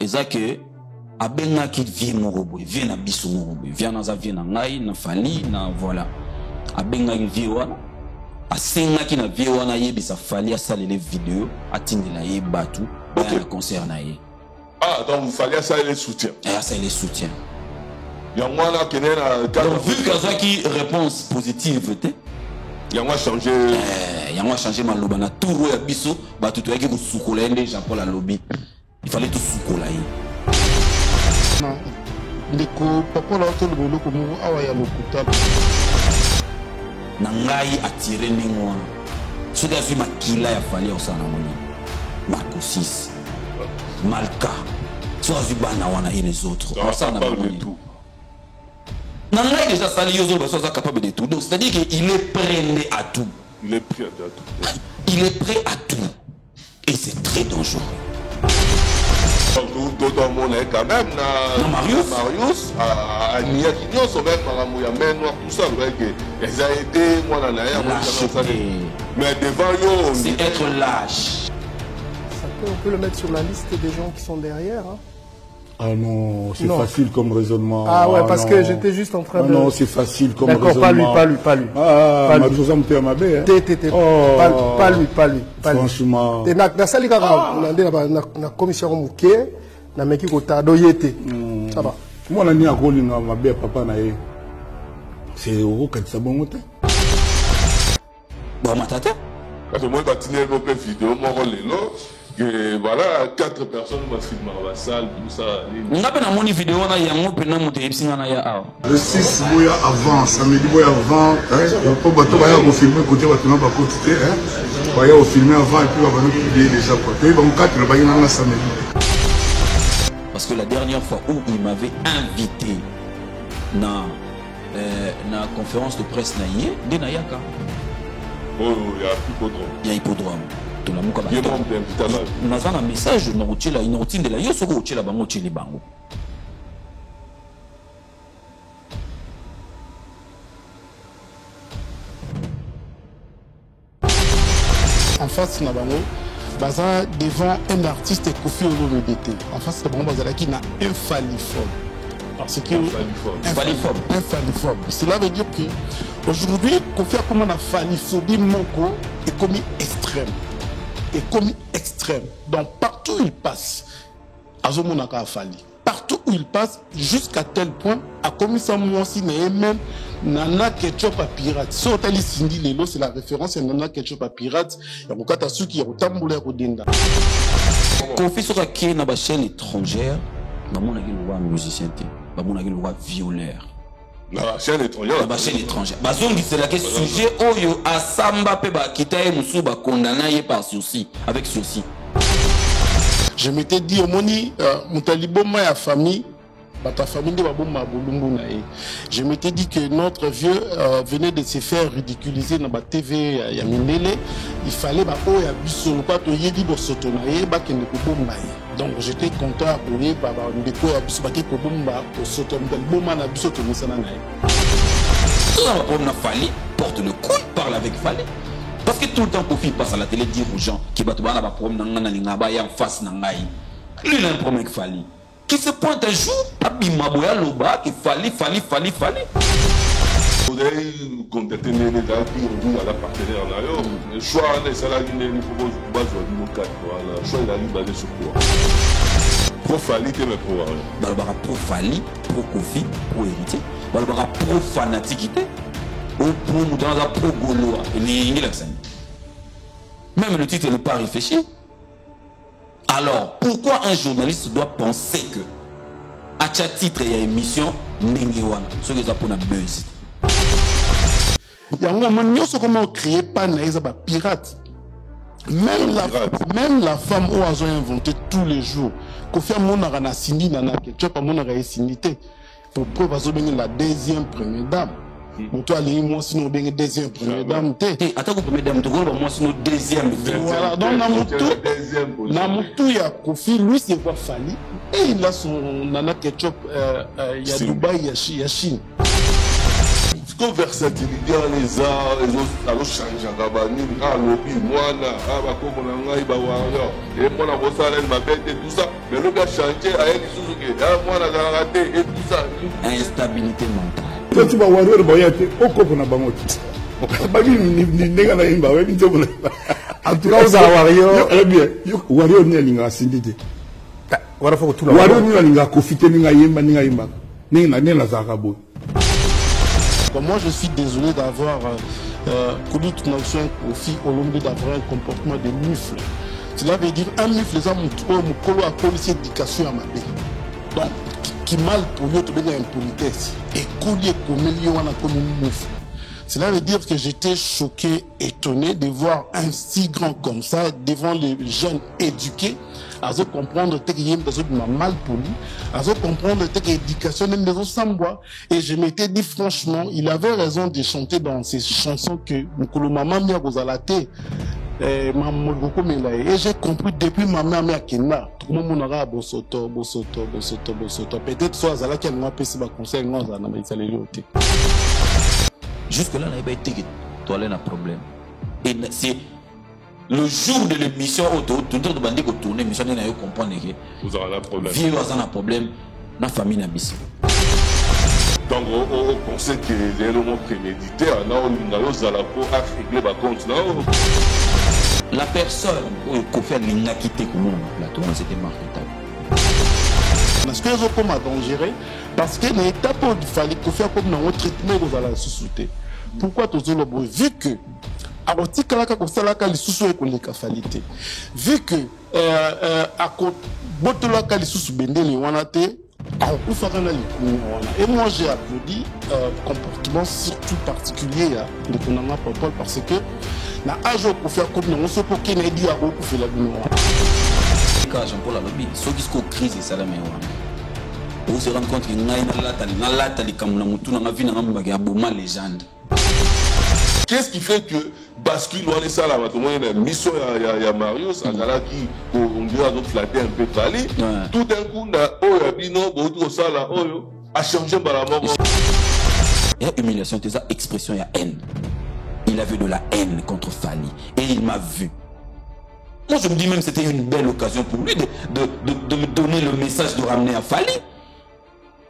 eza que abenga ki vie morobo vie na biso morobo vie na za vie na ngai na fali na voilà abenga ki vie wana asenga ki na vie wana yebisa fali asalele vidéo atindela ye batu ba na concert na ye. Ah donc il fallait ça les soutien. Ça les soutien. Yango na kenena donc vu que ça qui réponse positive té yango changé maloba na tour ya biso batu to yaki ko sukola ende Jean-Paul alobi il fallait tout sukola ye. Ndeko papa la hotel bolo ko mo awa ya lokuta na ngai attiré ningo ce que vu makila ya fali osana moni Marco 6 Malka soit vu bana wana et les autres osana moni tout na ngai déjà sali yozo ba soit capable de tout donc c'est à dire qu'il est prêt à tout il est prêt à tout il est prêt à tout et c'est très dangereux. Nous d'autres monde quand même na Marius à Nia qui nous sont même par amour mais noir tout ça vrai que ils a aidé moi na ya mais devant yo c'est être lâche. On peut le mettre sur la liste des gens qui sont derrière hein. Ah non, c'est facile comme raisonnement. Ah ouais, parce que j'étais juste en train de... Non, c'est facile comme raisonnement. D'accord, pas lui. Ah, ma chose me ma bé. Pas lui. Franchement. Et na sali na commission muké na meki ko tado yete. Ça va. Moi na ni akolinga ma bé papa na ye. C'est au quand ça bon moté. Bon matata. Parce que moi quand tu n'es pas vidéo moi lelo que voilà 4 personnes m'ont filmé dans la salle tout ça. On a pas na moni vidéo na yango pena moté epsinga na ya awa. Le 6 boya avant, samedi boya avant, hein, pour bato baya ko filmer côté bato na ba côté hein. Baya ko filmer avant et puis ba nous publier déjà quoi. Et bon 4 baya na samedi. Parce que la dernière fois où il m'avait invité na conférence de presse na yé de na yaka. Oh, il y a hippodrome. Il y a hippodrome. Tout la muka ba. Il y a membre d'invitation. On a un message na routine la routine de la yo soko routine la bango tili bango. En face na bango baza devant un artiste Kofi Olomide. En face na bango baza qui na infalliforme. Parce que infalliforme. Cela veut dire que aujourd'hui Kofi a comme on a falliphobie moko est commis extrême. Donc partout où il passe, Azomonaka a fallu. Partout où il passe, jusqu'à tel point, a commis ça moi aussi, mais même Nana Ketchup à pirate. Si on t'a dit Cindy Lelo, c'est la référence à Nana Ketchup à pirate. Il y a beaucoup de gens qui ont tamboulé au Dinda. Kofi sur la chaîne étrangère, on a dit le roi musicien, on a dit le roi violeur. La chaîne étrangère. La chaîne étrangère. Bazongi c'est la question sujet oyo asamba pe ba kitaye musu ba condamné par sursis avec sursis. Je m'étais dit au moni mutaliboma ya famille ta famille de baboma bolumbu na e. Je m'étais dit que notre vieux venait de se faire ridiculiser dans la TV ya Mindele, il fallait ba o ya biso pas to yedi bo soto na e ba kende ko bomba e. Donc j'étais content pour lui ba ndeko ya biso ba ke ko bomba ko soto ndaliboma na biso to musana na e. Tout le problème n'a fallu, porte le coup, parle avec Fali. Parce que tout le temps Kofi passe à la télé dire aux gens qui battent un problème dans en face nangai. Lui il a un problème avec Fali. Qui se pointe un jour, Abima Boya Loba, qui Fali. Vous avez contacté les gars qui ont à la partenaire là. Le choix des salariés ne propose pas de nos quatre. Le choix il a basé sur quoi? Pro Fali, tu me pro. Balbara pro Fali, pro Kofi, pro héritier. Balbara pro fanaticité. Ou pour dans la pro Gaulois. Même le titre n'est pas réfléchi. Alors, pourquoi un journaliste doit penser que à chaque titre il y a émission Nengewana, ce que ça pour la buzz. Il y a un moment où comment créer pas naïsa ba pirate. Même la femme où elles ont inventé tous les jours. Kofi Amonara na sindi nana Ketchup Amonara est sindité. Pour preuve à la deuxième première dame. Pour toi, les mots sinon bien deuxième première dame. Attends, première dame, tu vois, moi sinon deuxième. Voilà, donc Namutu il y a Kofi, lui c'est pas Fali. Et il a son nana Ketchup, il y a Dubaï, il y a Chine. jusqu'aux versatilité les arts, les autres, alors changer à Gabani, à lobby, moi, à Bakomonanga, Ibawario, et moi, la Rosalène, ma bête et tout ça. Mais le gars changeait à elle, moi, la raté et tout ça. Instabilité mentale. Toi, tu vas voir le boyate, au copo na bango. En tout cas, vous avez Wario. Wario ni alinga sindite. Wario ni alinga kofite ni ngayemba ni ngayemba. Ni na zakabo. Moi, je suis désolé d'avoir connu toute notre Kofi Olomide d'avoir un comportement de mufle. Cela veut dire un mufle, c'est un mukolo à policier d'éducation à ma bé. Donc, qui mal pour lui, tu veux impolitesse. Et collier comme on a comme une mufle. Cela veut dire que j'étais choqué, étonné de voir un si grand comme ça devant les jeunes éduqués, à se comprendre que il y a mal poli, à se comprendre que l'éducation n'est pas sans. Et je m'étais dit franchement, il avait raison de chanter dans ces chansons que Mukolo Maman Mia Gozalate, et j'ai compris depuis ma mère Mia Kena, tout le monde aura bosoto. Peut-être soit Zalaki a un PC conseil, non, ça n'a pas été léoté. Jusque-là, on n'a pas été que toi, là, un problème. Et c'est le jour de l'émission, tout le monde a dit que tourner l'émission, on a eu comprendre que vous avez un problème. Vieux a un problème, la famille n'a pas. Donc, on pensait que les éléments prémédités, on a réglé ma compte. La personne qui a fait l'inacquitté comme on a plateau, c'était marqué. Parce que les autres dangereux, parce que dans l'étape où il fallait faire comme dans un traitement de la société. Pourquoi tous les gens, vu que à côté de la vu que à côté de la et moi j'ai applaudi comportement surtout particulier de Konanga Popol parce que na âge pour faire comme nous on se peut qu'il ait dit à beaucoup fait la mémoire. Quand Jean-Paul a lobby, ceux qui sont crise c'est la mémoire. Vous se rendez compte que légende. Qu'est-ce qui fait que bascule on est ça là tout le monde a mission il y a Marius Azala qui on dit à d'autres flatter un peu Fali tout d'un coup na Oyabino Bodo ça là a changé par la mort. Il y a humiliation, c'est ça expression, il y a haine. Il avait de la haine contre Fali et il m'a vu. Moi je me dis même que c'était une belle occasion pour lui de me donner le message de ramener à Fali.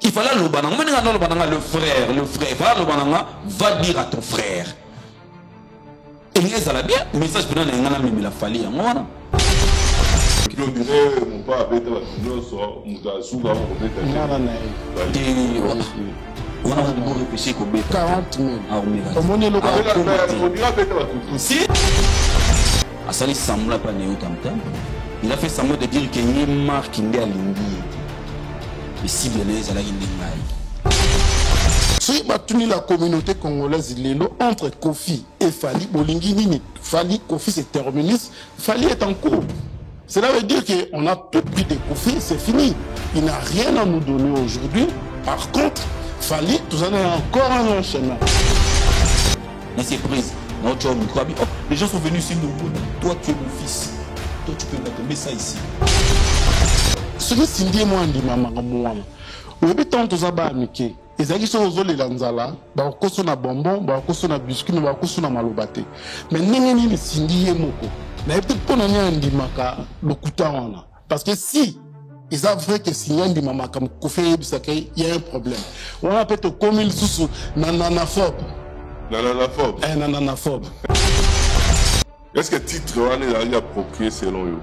Il fallait le bananga, le frère, il fallait le bananga, va dire à ton frère. Et il y a bien, le message que nous la Fali. Je dirais, mon père avait été on a réfléchi qu'au 40 000. Si Asali Samla pas néo tam-tam, il a fait semblant de dire qu'il y a une marque qui est à l'Indie. Mais si bien les ala indingai. Si la communauté congolaise entre Kofi et Fali, Bolingini, Fali, Kofi c'est terminus, Fali est en cours. Cela veut dire qu'on a tout pris de Kofi, c'est fini. Il n'a rien à nous donner aujourd'hui. Par contre, Fali, tout en est encore un enchaînement. Mais c'est prise. Les gens sont venus ici nous. Toi tu es mon fils. Toi tu peux mettre ça ici. Ce que c'est moi dit maman moi. Oui, tant que ça va amitié. Et ça qui sont aux les lanzala, bah on cause na bonbon, bah on cause na biscuit, bah on cause na malobate. Mais n'engagez ni sindi moko. Mais peut-être pour nous andi maka le kutawana. Parce que si ils savent vrai que si andi mama comme Kofi Bisakay, il y a un problème. On a peut-être comme il sous nananaphobe. Nananaphobe. Nananaphobe. Est-ce que le titre est approprié selon eux?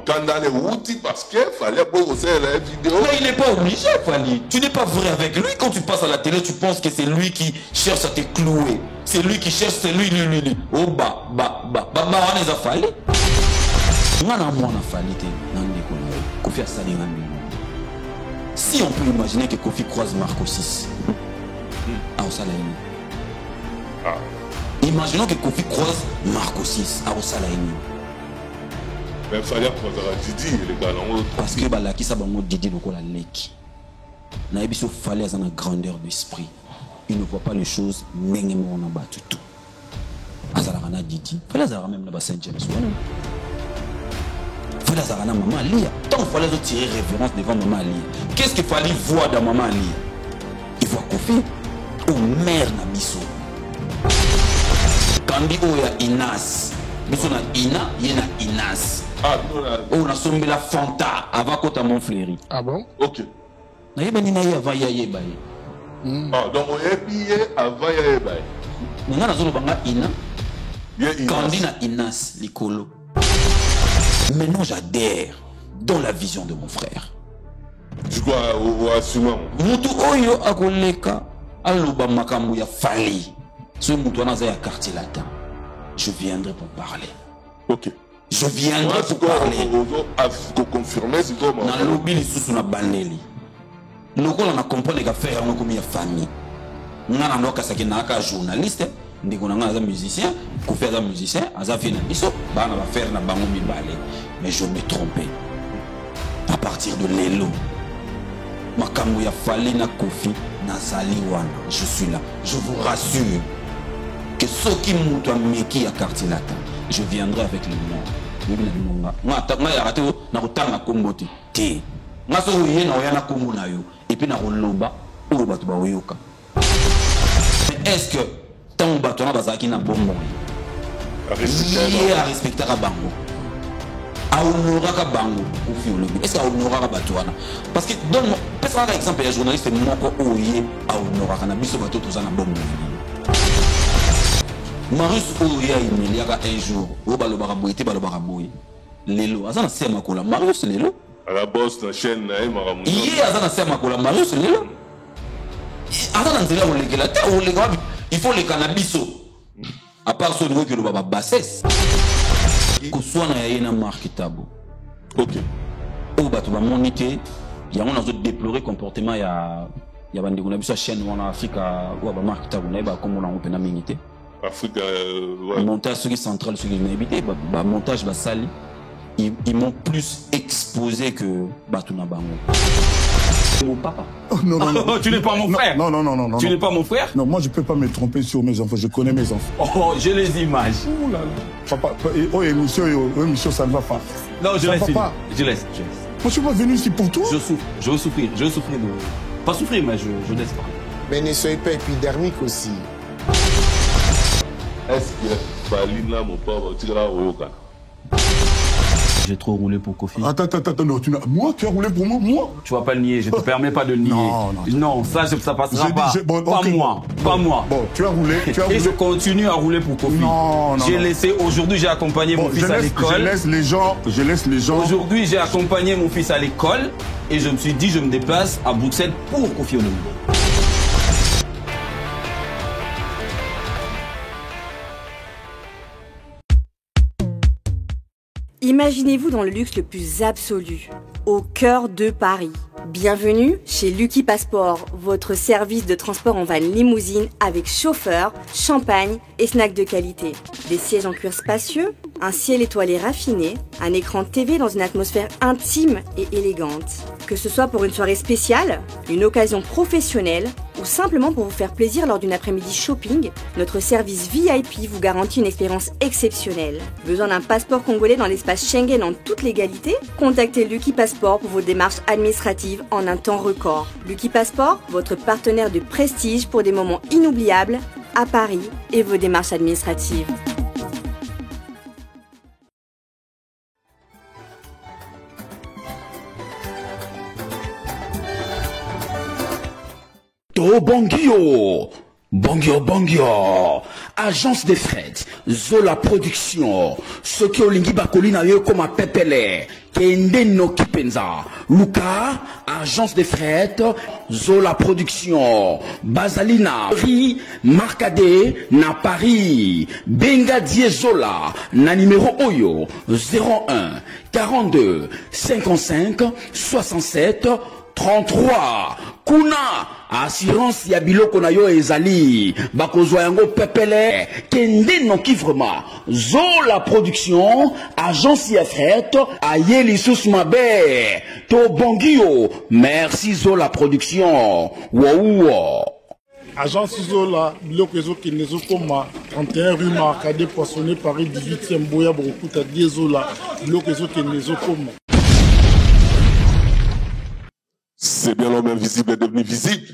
Quand dans les outils, parce qu'il fallait poser la vidéo. Mais il n'est pas obligé, Fali. Tu n'es pas vrai avec lui. Quand tu passes à la télé, tu penses que c'est lui qui cherche à te clouer. C'est lui qui cherche, c'est lui. Oh, on les a fallu. Si on peut imaginer que Kofi croise Marco 6. Imaginons que Kofi croise Marco 6 à Osalaini. Mais il fallait croiser Didi, les gars. Parce que qui ça Didi la leki. Naebiso fallait avoir une grandeur d'esprit. Il ne voit pas les choses négativement en bas tout. Azalana Didi, fallait avoir même là-bas Saint James. Fallait avoir maman Alia. Tant qu'il fallait tirer révérence devant maman Alia. Qu'est-ce qu'il fallait voir dans maman Alia? Il voit Kofi. au maire na biso kandi oya Inas biso na Ina ye na Inas on a sommé la Fanta avant kota Montfleury. Ah bon? Ok. Na yeba ni na ye avant ya yeba ye. Ah donc on est pillé avant ya yeba. Nga na zolo banga Ina. Ye Kandi na Inas likolo. Maintenant j'adhère dans la vision de mon frère. Tu dois assumer. Mutu oyo akoleka aloba makambo ya fali. Ce mutu anaza ya quartier latin. Je viendrai pour parler. Ok. Je viendrai pour parler. Pour confirmer si tu na lobby lisusu na bandeli. Lokola na comprendre ka faire ngo komi ya famille. Ngana ndo kasaki na ka journaliste, ndiko na nga za musicien, ko faire za musicien, aza fina biso, bana ba faire na bango mibale. Mais je me trompais. À partir de lelo. Makambo ya fali na Kofi na zali wana. Je suis là. Je vous rassure que ce qui mutu ameki ya quartier latin, je viendrai avec le nom. Nga ya raté na kotanga kombo te. Nga so yé na oyana kombo na yo et puis na koloba o bato ba oyoka. Mais est-ce que tant bato na bazaki na bombo a respecter ka bango? A honorer ka bango ou fi olobi. Est-ce que a honorer ka bato wana? Parce que donne par exemple un journaliste moko oyé a honorer ka na biso bato tozana bombo. Marius Oya il y a un jour au balobara boité balobara boy lelo azana sema kola Marius lelo à la bosse la chaîne na maramu il azana sema kola Marius lelo azana nzela o lekela ta o lekela il faut le cannabis à part ce niveau que le baba bassesse ko soana ya yena marketable. OK o bato ba monité ya on a déplorer comportement ya bandi kuna biso chaîne wana Afrika ou ba marketable na ba comme on a opena mingité Afrique, montage sur central sur l'inhabité, montage basali, ils m'ont plus exposé que Batuna Bango. Mon papa. Oh, non, non, non. Tu n'es pas mon frère. Non, non, non, non, non. Tu n'es pas mon frère. Non, moi je peux pas me tromper sur mes enfants. Je connais mes enfants. Oh, j'ai les images. Ouh là là. Papa, oh émission, ça ne va pas. Non, je ça laisse. va pas. Je laisse. Moi je suis pas venu ici pour toi. Je souffre. Je veux souffrir. Je veux souffrir de. Pas souffrir, mais je laisse pas. Mais ne soyez pas épidermique aussi. Est-ce que Falina, mon pauvre, tu vas Oyoka? J'ai trop roulé pour Kofi. Attends, non, moi, tu as roulé pour moi, moi? Tu vas pas le nier, je te permets pas de le nier. Non, ça passera pas. Bon, pas okay. Moi, pas moi. Bon, tu as roulé. Et je continue à rouler pour Kofi. Non. J'ai laissé, aujourd'hui j'ai accompagné mon fils à l'école. Je laisse les gens. Aujourd'hui j'ai accompagné mon fils à l'école et je me suis dit je me déplace à Bruxelles pour Kofi Olomide. Imaginez-vous dans le luxe le plus absolu, au cœur de Paris. Bienvenue chez Lucky Passport, votre service de transport en van limousine avec chauffeur, champagne et snacks de qualité. Des sièges en cuir spacieux, un ciel étoilé raffiné, un écran TV dans une atmosphère intime et élégante. Que ce soit pour une soirée spéciale, une occasion professionnelle ou simplement pour vous faire plaisir lors d'une après-midi shopping, notre service VIP vous garantit une expérience exceptionnelle. Besoin d'un passeport congolais dans l'espace Schengen en toute légalité? Contactez Lucky Passport pour vos démarches administratives en un temps record. Lucky Passport, votre partenaire de prestige pour des moments inoubliables à Paris et vos démarches administratives. To Bongio, agence de fret, Zola Production, Soki Olingi Bakolina yo comme Pepele, Kende no Kipenza, Luka, agence de fret, Zola Production, Bazalina, Marcade, na Paris, Benga Zola, na numéro Oyo, 01 42 55 67 33. Kuna assurance ya biloko na yo ezali bakozwa yango pepele kende no kivrema Zola Production agence ya fret ayeli sus mabe to bongio merci Zola Production wow. Agence Zola, biloko ezokende ezokoma 31 rue Marcade Poissonné Paris 18e Boya Bokuta Zola, biloko ezokende ezokoma C'est bien l'homme invisible est devenu visible.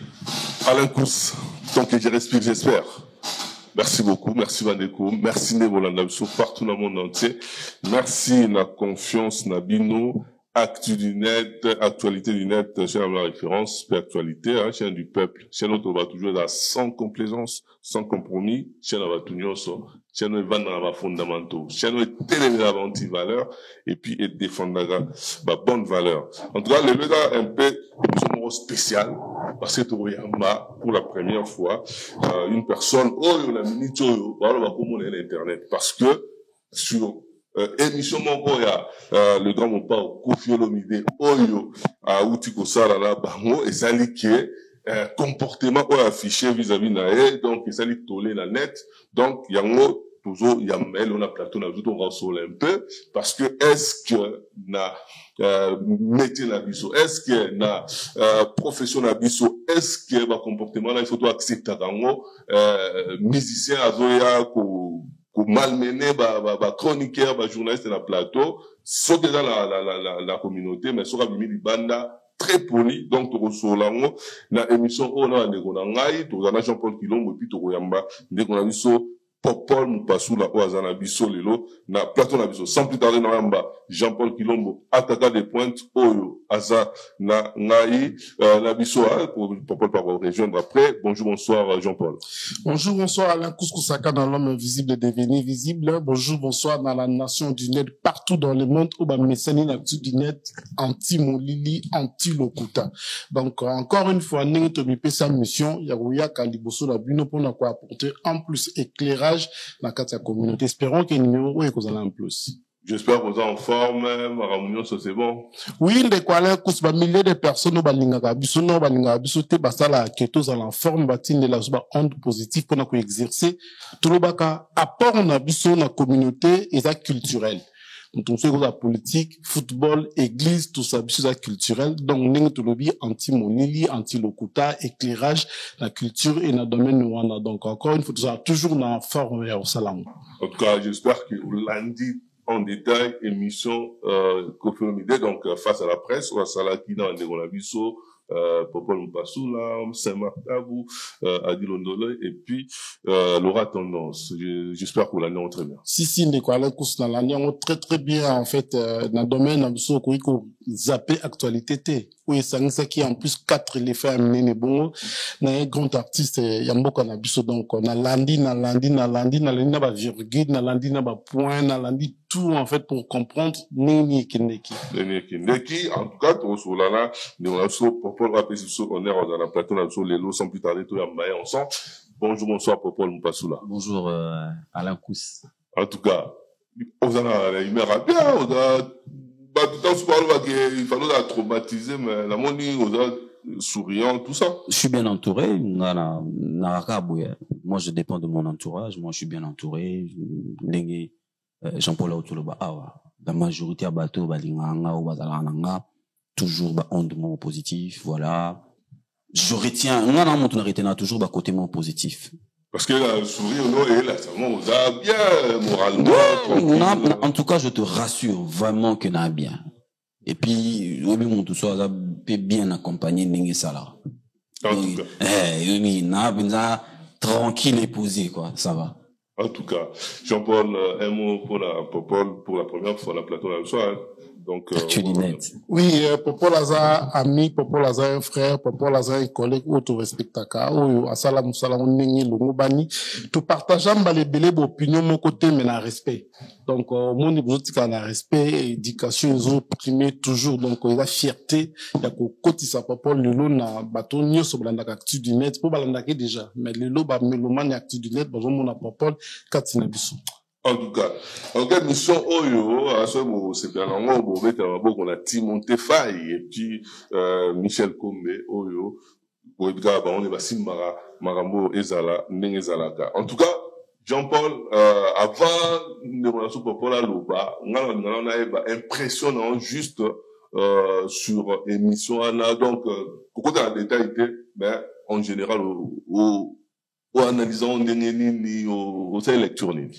Alain Kous, tant que je respire, j'espère. Merci beaucoup, merci Vandeko, merci Nebolanda Bisso partout dans le monde entier. Merci la confiance Nabino, Actu du net, actualité du net, chaîne la référence, actualité, hein, chaîne du peuple, chaîne où on va toujours là sans complaisance, sans compromis, chaîne va tout nyoso, chaîne où vendre dans fondamentaux, chaîne où télé la anti-valeur, et puis et défendre la bonne valeur. En tout cas, le là un peu spécial, parce que pour la première fois, une personne, la minute, voilà, comment l'internet, parce que sur émission mon le grand mon pas Kofi Olomide oyo a outi ko sala la bango et ça li que comportement affiché vis-à-vis nae donc ça li tolé la net donc yango toujours yamel on a plateau na tout on rasole un peu parce que est-ce que na métier na biso est-ce que na profession na biso est-ce que ba comportement là il faut tout accepter dango musicien azoya ko malmené ba chroniqueur ba journaliste na plateau sauf déjà la communauté mais sur abimi banda très poli donc to solango na émission on a ndeko na ngai to na Jean-Paul Kilombo puis to yamba ndeko na biso Popol Mupasula Oazana Biso Lelo na plateau na biso sans plus tarder na yamba Jean-Paul Kilombo attaquant des pointes Oyo Aza na ngai na biso pour Popol par rejoindre après. Bonjour bonsoir Jean-Paul. Bonjour bonsoir Alain Kouskou-Saka dans l'homme invisible devenu visible. Bonjour bonsoir dans la nation du net partout dans le monde où messani l'actu du net anti Molili anti Lokuta. Donc encore une fois n'engi to mipe sa mission yaruya kaliboso la bino pour na quoi apporter en plus éclairage dans la communauté. Espérons que numéro est causé en plus. J'espère que vous êtes en forme, Maramounion, ça c'est bon. Oui, de quoi là, kus milliers de personnes au balinga biso no balinga biso te basala keto en forme batine la suba onde positive pour na ko exercer tout le baka apport na biso na communauté et ça culturel. Donc, on sait que la politique, football, église, tout ça, c'est ça culturel. Donc, nous tout le bien anti-monili, anti-lokuta, éclairage, la culture et le domaine nous donc encore une fois, tout ça, toujours dans la forme au salam. En tout cas, j'espère que lundi, en détail, émission, Kofi Olomide, donc, face à la presse, ou à Salaki, dans le Bisso, Popol Mpasula, Saint-Martabou, Adil Ondole, et puis Laura Tendance. J'espère que vous l'année très bien. Si, de quoi là, dans l'année, on très bien, en fait, dans le domaine, on zapper actualité, oui, ça qui en plus 4 éléphants amenés, bon, un grand artiste, Yamboka Nabiso, donc, on a lundi, na ba virgule, na lundi, na ba point, na lundi, tout, en fait, pour comprendre, Nini Kindeki. En tout cas, sur là, nous avons Popol rappelé sur on est dans la plateau, nous avons les lots, sans plus tarder, tout y a maillé ensemble. Bonjour, bonsoir, Popol Mpasula. Bonjour, Alain Kous. En tout cas, on a une humeur bien, on a, tout le temps, il fallait la traumatiser, mais la monnaie, on a souriant, tout ça. Je suis bien entouré. Moi, je dépends de mon entourage. Moi, je suis bien entouré. Jean-Paul Autoloba, la majorité à bateau, balinganga ou bazalananga, toujours ondement positif, voilà. Je retiens, toujours côté mon positif. Parce que la sourire, non, et là, ça va bien, moralement. En tout cas, je te rassure vraiment que n'a bien. Et puis, tout ça, ça peut bien accompagner Nengue Salah. En tout cas. Tranquille et posé, quoi, ça va. En tout cas, Jean-Paul, un mot pour Popol, pour la première fois, la plateau là, soir. Donc, oui, Popol Aza, ami, Popol Aza, un frère, Popol Aza, un collègue, auto respectaka, ou Assalam, Salam, Nengi, Longobani, tout partageant, les belles opinions, mon côté, mais la respect. Donc, mon niveau, c'est un respect, éducation, ils ont primé toujours, donc, il y a fierté, il y a côté sa Popol, le lot, na, bateau, n'y a sur l'andak actu du net, pour balandaké déjà, mais le lot, méloman, actu du net, besoin, mon apopol, katina biso. En tout cas, mission Oyo, à ce moment, c'est bien on a Timothée Faye, et puis, Michel Kombe, Oyo, on est bassi Marambo Ezala, Nengezalaka. En tout cas, Jean-Paul, avant, de mon assaut Popol à Loba, on a impressionnant juste, sur émission Anna, donc, beaucoup de détails, mais, en général, ou analysant ni au sein lecture ni.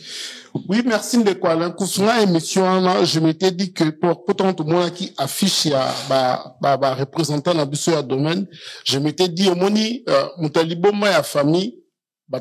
Oui, merci de quoi. L'encouragement émission, je m'étais dit que pour tout le monde qui affiche représentant dans le domaine, je m'étais dit au moni, mon talibo ma famille,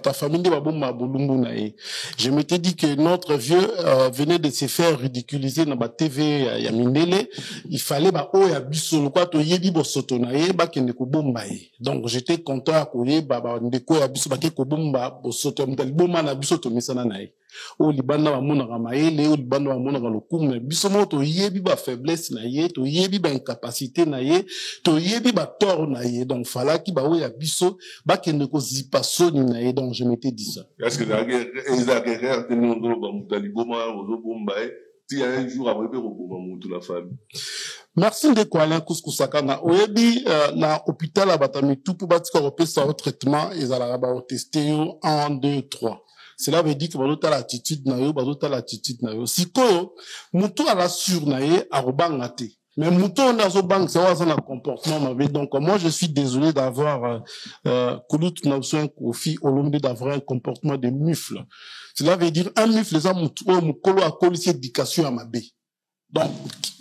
ta famille de baboma bolumbu na e. Je m'étais dit que notre vieux venait de se faire ridiculiser dans la TV ya mindele. Il fallait o ya biso le quoi to yebi bo soto na e ba kende ko bomba e. Donc j'étais content à koye ndeko ya biso ba ke ko bomba bo soto mtalibo na biso to misana na e. O libanda ba mona maele o libanda ba mona lokumu biso mo to yebi ba faiblesse na ye to yebi ba incapacité na ye to yebi ba tort na ye. Donc fallait ki ba o ya biso ba kende ko zipa soni na ye. Donc je m'étais dit ça. Est-ce que la guerre tenait en gros si un jour après la famille. Merci de quoi Alain Kouskou-Sakana. Oyebi na hôpital abatami tout pour batika repesa au traitement et à la testé 1 2 3. Cela veut dire que bazota l'attitude na yo, bazota l'attitude na yo. Sikoyo mutu ala sur na ye arobanga te. Mais mouton dans ce banque, c'est un comportement mauvais. Donc, moi, je suis désolé d'avoir, d'avoir un comportement de mufle. Cela veut dire, un mufle, ça, moukolo a collé éducation à ma bé. Donc,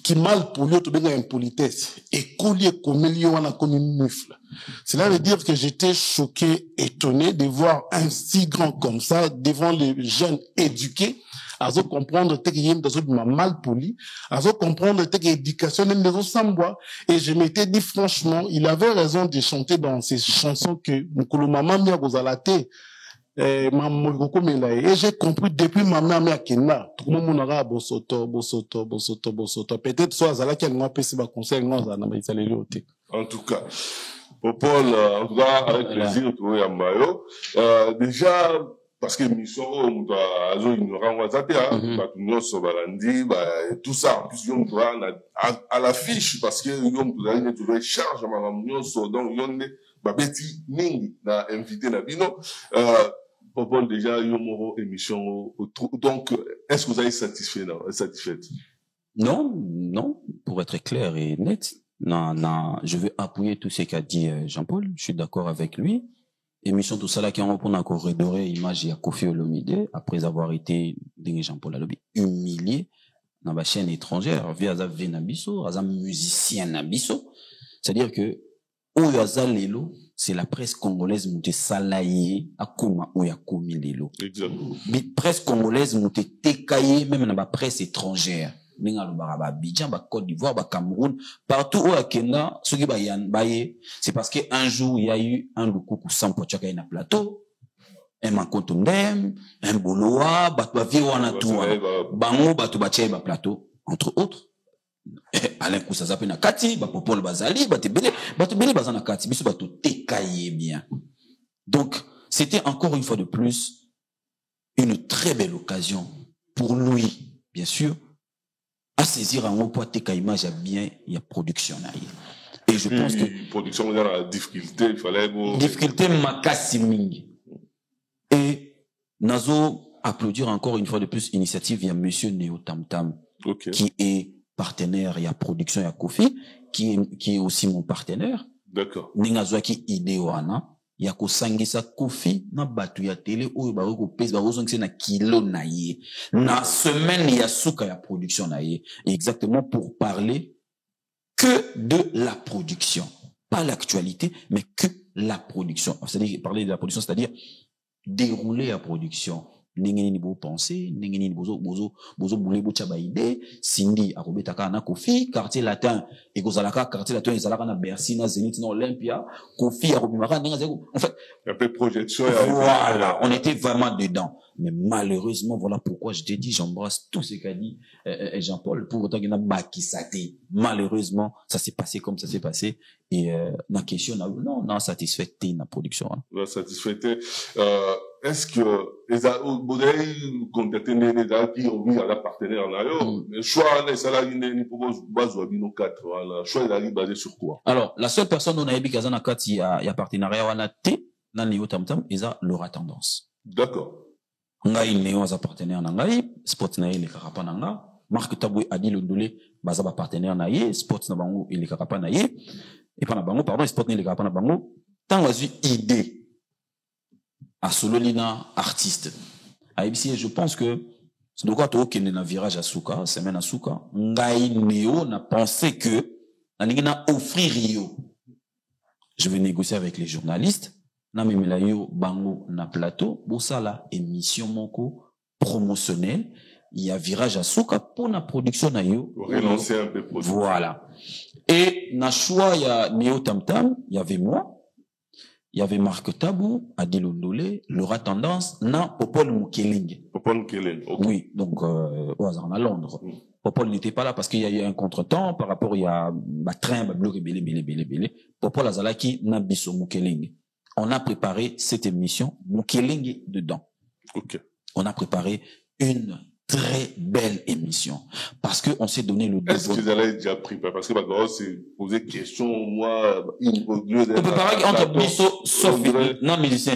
qui mal pour lui, tout bien impolitesse. Et collier comme il y a comme une mufle. Cela veut dire que j'étais choqué, étonné de voir un si grand comme ça devant les jeunes éduqués. À comprendre que yem m'a mal poli, à comprendre que éducation n'est pas sambois. Et je m'étais dit franchement, il avait raison de chanter dans ces chansons que Mukulu maman mia gozalate, et j'ai compris depuis ma mère mia kena, tout le monde aura bosoto. Peut-être soit zala qui a moi pesi ba conseil non za na ba isaleli ote. En tout cas, Paul, en tout cas, avec plaisir de trouver à Mayo. Déjà, parce que mission on azo ignorant wazate tout ça en plus on doit à l'affiche parce que on doit toujours charge ma donc on babeti ningi na invité na bino Paul déjà yomoro émission donc est-ce que vous êtes satisfait satisfaite? Non, pour être clair et net, non, je veux appuyer tout ce qu'a dit Jean-Paul, je suis d'accord avec lui. Émission tout ça là qui on a encore redoré image il y a Kofi Olomide après avoir été Jean-Paul Alobi humilié dans la chaîne étrangère via Zavé Nabiso, Azam musicien Nabiso, c'est-à-dire que Oyaza Lelo, c'est la presse congolaise moute salaye akoma oya komi lelo. Exactement. Presse congolaise moute tekaye même dans la presse étrangère. Abidjan, Côte d'Ivoire, Cameroun, partout où Kenya, ceux qui c'est parce qu'un jour, il y a eu un Lukuku sans pochaka na plateau, un Makotundem, un Boloa, Batwavi Wanatua, Bango, Batubache, plateau, entre autres. Alain Koussazape na Kati, Popol Bazali, Batebele Bazana Kati, Bisu Batu Tekaye bien. Donc, c'était encore une fois de plus une très belle occasion pour lui, bien sûr, à saisir un mot pour teka image à bien, il y a production là. Et je pense que production il y a la difficulté, il fallait difficulté makasi mingi. Et nazo applaudir encore une fois de plus initiative il y a monsieur Neo Tam Tam qui est partenaire, il y a production il y a Kofi qui est aussi mon partenaire. D'accord. Ningazo qui idéoana ya kosangisa Kofi na batu ya télé oyo ba ko pèse ba ozongisa na kilo na ye na semaine ya suka ya production na ye exactement pour parler que de la production, pas l'actualité mais que la production, c'est-à-dire parler de la production, c'est-à-dire dérouler la production. Ndenge ni bo penser, ndenge ni bozo boule bo tchaba idée, Cindy akobetaka na Kofi, quartier latin ekozalaka quartier latin ezalaka na Bercy na Zénith na Olympia, Kofi akobimaka ndenge zeko. En fait, un peu projection. Voilà, on était vraiment dedans. Mais malheureusement, voilà pourquoi je t'ai dit, j'embrasse tout ce qu'a dit Jean-Paul, pour autant qu'il n'a pas qui s'attendait. Malheureusement, ça s'est passé comme ça s'est passé. Et la question, non, satisfait la production. Hein. Satisfait. Est-ce que les contacter les gens qui ont mis à la partenaire le choix n'est salarié n'est pas basé sur 4. Le choix est basé sur quoi? Alors, la seule personne dont on a eu Kazana 4 il y a partenariat on a T dans Neo Tam Tam ils a Laura Tendance. D'accord. Ngai Neo a partenaire na ngai, sport na ile karapa na nga, Marc Taboué Adi Londolé baza ba partenaire na ye, sport na bango ile karapa na ye, et pas na bango pardon, sport na ile karapa na bango, tant wazu idée à Sololina artiste. ABC, je pense que c'est de quoi tu as un virage à Souka, semaine à Souka. Ngai Neo n'a pensé que na offrir Rio. Je vais négocier avec les journalistes. Na memelayo bango na plateau. Bosala émission moko promotionnelle. Il y a virage à Souka pour la production na yo. Relancer un peu production. Voilà. Et na choix il y a Neo Tam Tam, il y avait moi. Il y avait Marc Tabou, Adil Ondolé, Laura Tendance, na Popol Mukeling. Popol Mukeling, ok. Oui, donc au hasard à Londres. Popol n'était pas là parce qu'il y a eu un contretemps par rapport il y a ma train, ma bloc belé. Popol Azalaki na biso Mukeling. On a préparé cette émission Mukeling dedans. Ok. On a préparé une très belle émission parce que on s'est donné le Est-ce qu'ils allaient déjà préparer? Parce que maintenant, c'est poser question, moi, on peut préparer entre Bisso, sauf, non, musicien,